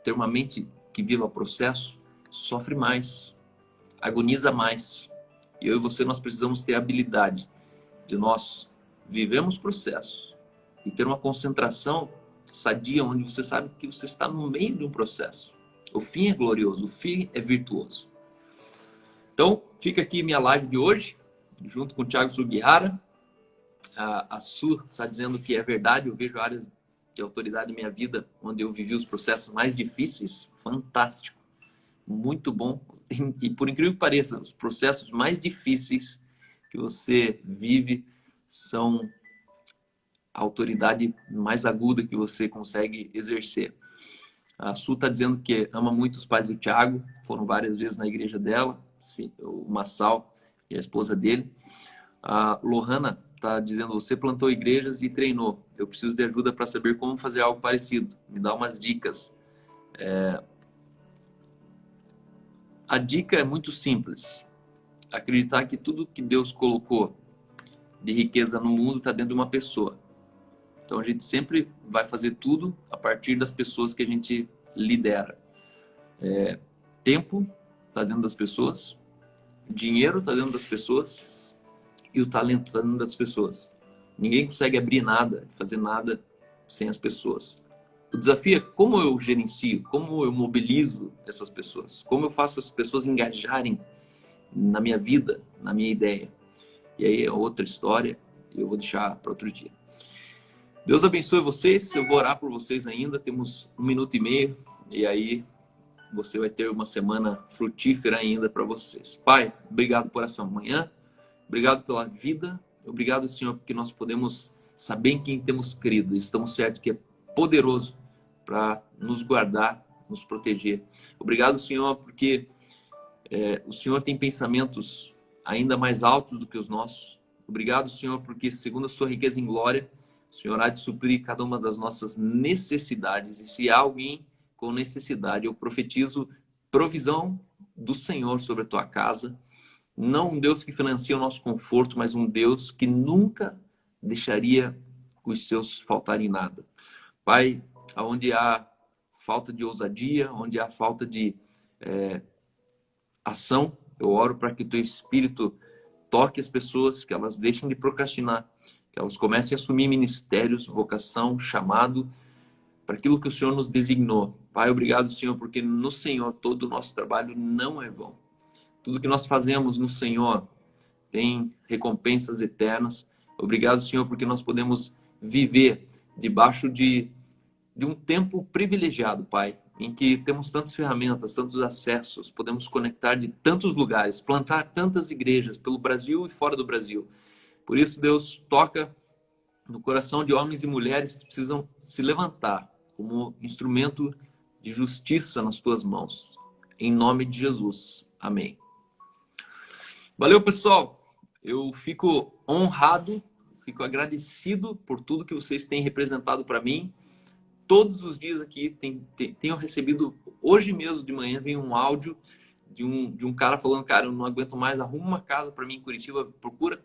ter uma mente que viva processo, sofre mais, agoniza mais. E eu e você, nós precisamos ter a habilidade de nós vivemos processos e ter uma concentração sadia, onde você sabe que você está no meio de um processo. O fim é glorioso, o fim é virtuoso. Então, fica aqui minha live de hoje, junto com o Thiago Sugihara. A Su está dizendo que é verdade, eu vejo áreas de autoridade em minha vida onde eu vivi os processos mais difíceis. Fantástico, muito bom. E por incrível que pareça, os processos mais difíceis que você vive são a autoridade mais aguda que você consegue exercer. A Su está dizendo que ama muito os pais do Thiago, foram várias vezes na igreja dela, o Massal e a esposa dele. A Lohana está dizendo, você plantou igrejas e treinou. Eu preciso de ajuda para saber como fazer algo parecido. Me dá umas dicas. A dica é muito simples. Acreditar que tudo que Deus colocou de riqueza no mundo está dentro de uma pessoa. Então a gente sempre vai fazer tudo a partir das pessoas que a gente lidera. Tempo está dentro das pessoas, dinheiro está dentro das pessoas e o talento está dentro das pessoas. Ninguém consegue abrir nada, fazer nada sem as pessoas. O desafio é como eu gerencio, como eu mobilizo essas pessoas, como eu faço as pessoas engajarem na minha vida, na minha ideia. E aí é outra história e eu vou deixar para outro dia. Deus abençoe vocês, eu vou orar por vocês ainda, temos 1 minuto e meio e aí você vai ter uma semana frutífera ainda para vocês. Pai, obrigado por essa manhã, obrigado pela vida, obrigado, Senhor, porque nós podemos saber em quem temos crido. Estamos certos que é poderoso para nos guardar, nos proteger. Obrigado, Senhor, porque o Senhor tem pensamentos ainda mais altos do que os nossos. Obrigado, Senhor, porque segundo a sua riqueza em glória, o Senhor há de suprir cada uma das nossas necessidades. E se há alguém com necessidade, eu profetizo provisão do Senhor sobre a tua casa. Não um Deus que financia o nosso conforto, mas um Deus que nunca deixaria os seus faltarem nada. Pai, onde há falta de ousadia, onde há falta de ação, eu oro para que o teu Espírito toque as pessoas, que elas deixem de procrastinar, que elas comecem a assumir ministérios, vocação, chamado, para aquilo que o Senhor nos designou. Pai, obrigado, Senhor, porque no Senhor todo o nosso trabalho não é vão. Tudo que nós fazemos no Senhor tem recompensas eternas. Obrigado, Senhor, porque nós podemos viver debaixo de um tempo privilegiado, Pai, em que temos tantas ferramentas, tantos acessos, podemos conectar de tantos lugares, plantar tantas igrejas pelo Brasil e fora do Brasil. Por isso, Deus, toca no coração de homens e mulheres que precisam se levantar como instrumento de justiça nas tuas mãos. Em nome de Jesus. Amém. Valeu, pessoal. Eu fico honrado, fico agradecido por tudo que vocês têm representado para mim. Todos os dias aqui tenho recebido, hoje mesmo de manhã, vem um áudio de um cara falando, cara, eu não aguento mais, arruma uma casa para mim em Curitiba, procura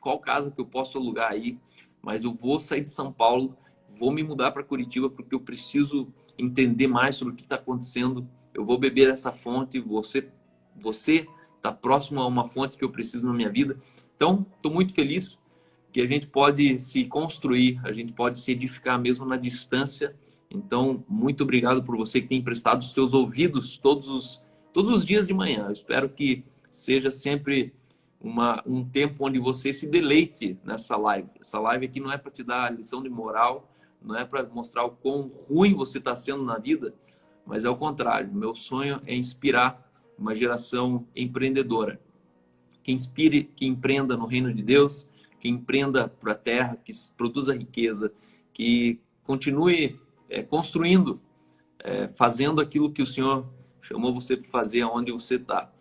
qual casa que eu posso alugar aí, mas eu vou sair de São Paulo, vou me mudar para Curitiba porque eu preciso entender mais sobre o que está acontecendo, eu vou beber essa fonte, você está próximo a uma fonte que eu preciso na minha vida. Então, estou muito feliz que a gente pode se construir, a gente pode se edificar mesmo na distância. Então, muito obrigado por você que tem emprestado os seus ouvidos todos os dias de manhã. Eu espero que seja sempre um tempo onde você se deleite nessa live. Essa live aqui não é para te dar lição de moral, não é para mostrar o quão ruim você está sendo na vida, mas é o contrário. Meu sonho é inspirar uma geração empreendedora, que inspire, que empreenda no reino de Deus, que empreenda para a terra, que produza riqueza, que continue construindo, fazendo aquilo que o Senhor chamou você para fazer onde você está.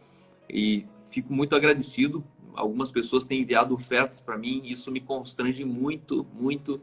E fico muito agradecido. Algumas pessoas têm enviado ofertas para mim e isso me constrange muito, muito,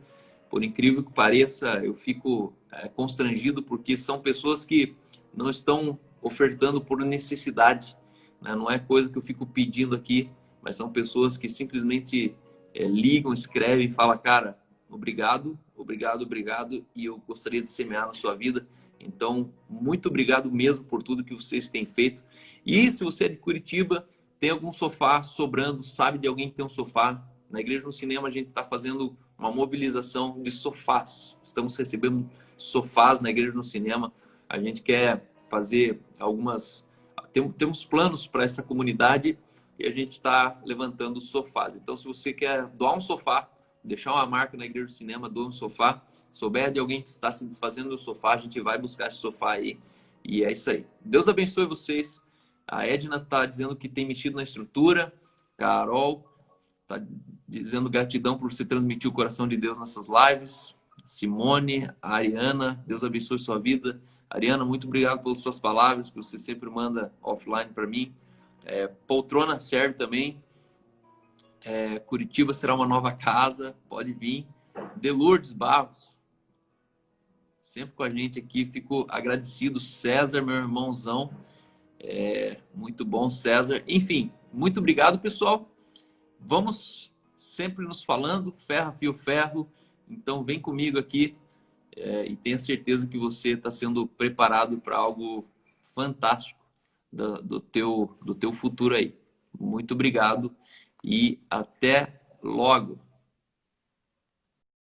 por incrível que pareça, eu fico constrangido porque são pessoas que não estão ofertando por necessidade, né? Não é coisa que eu fico pedindo aqui, mas são pessoas que simplesmente ligam, escrevem e falam, cara, obrigado, obrigado, obrigado, e eu gostaria de semear na sua vida. Então, muito obrigado mesmo por tudo que vocês têm feito. E se você é de Curitiba, tem algum sofá sobrando, sabe de alguém que tem um sofá, na Igreja no Cinema a gente está fazendo uma mobilização de sofás. Estamos recebendo sofás na Igreja no Cinema. A gente quer fazer algumas... Temos planos para essa comunidade e a gente está levantando sofás. Então, se você quer doar um sofá, deixar uma marca na Igreja do Cinema, doa um sofá. Souber de alguém que está se desfazendo do sofá, a gente vai buscar esse sofá aí. E é isso aí. Deus abençoe vocês. A Edna está dizendo que tem mexido na estrutura. Carol está dizendo gratidão por você transmitir o coração de Deus nessas lives. Simone, a Ariana, Deus abençoe sua vida. Ariana, muito obrigado pelas suas palavras, que você sempre manda offline para mim. Poltrona serve também. Curitiba será uma nova casa, pode vir. Delurdes Barros, sempre com a gente aqui, fico agradecido. César, meu irmãozão, muito bom, César. Enfim, muito obrigado, pessoal. Vamos sempre nos falando, ferro, fio, ferro. Então vem comigo aqui e tenha certeza que você está sendo preparado para algo fantástico do teu futuro aí. Muito obrigado e até logo.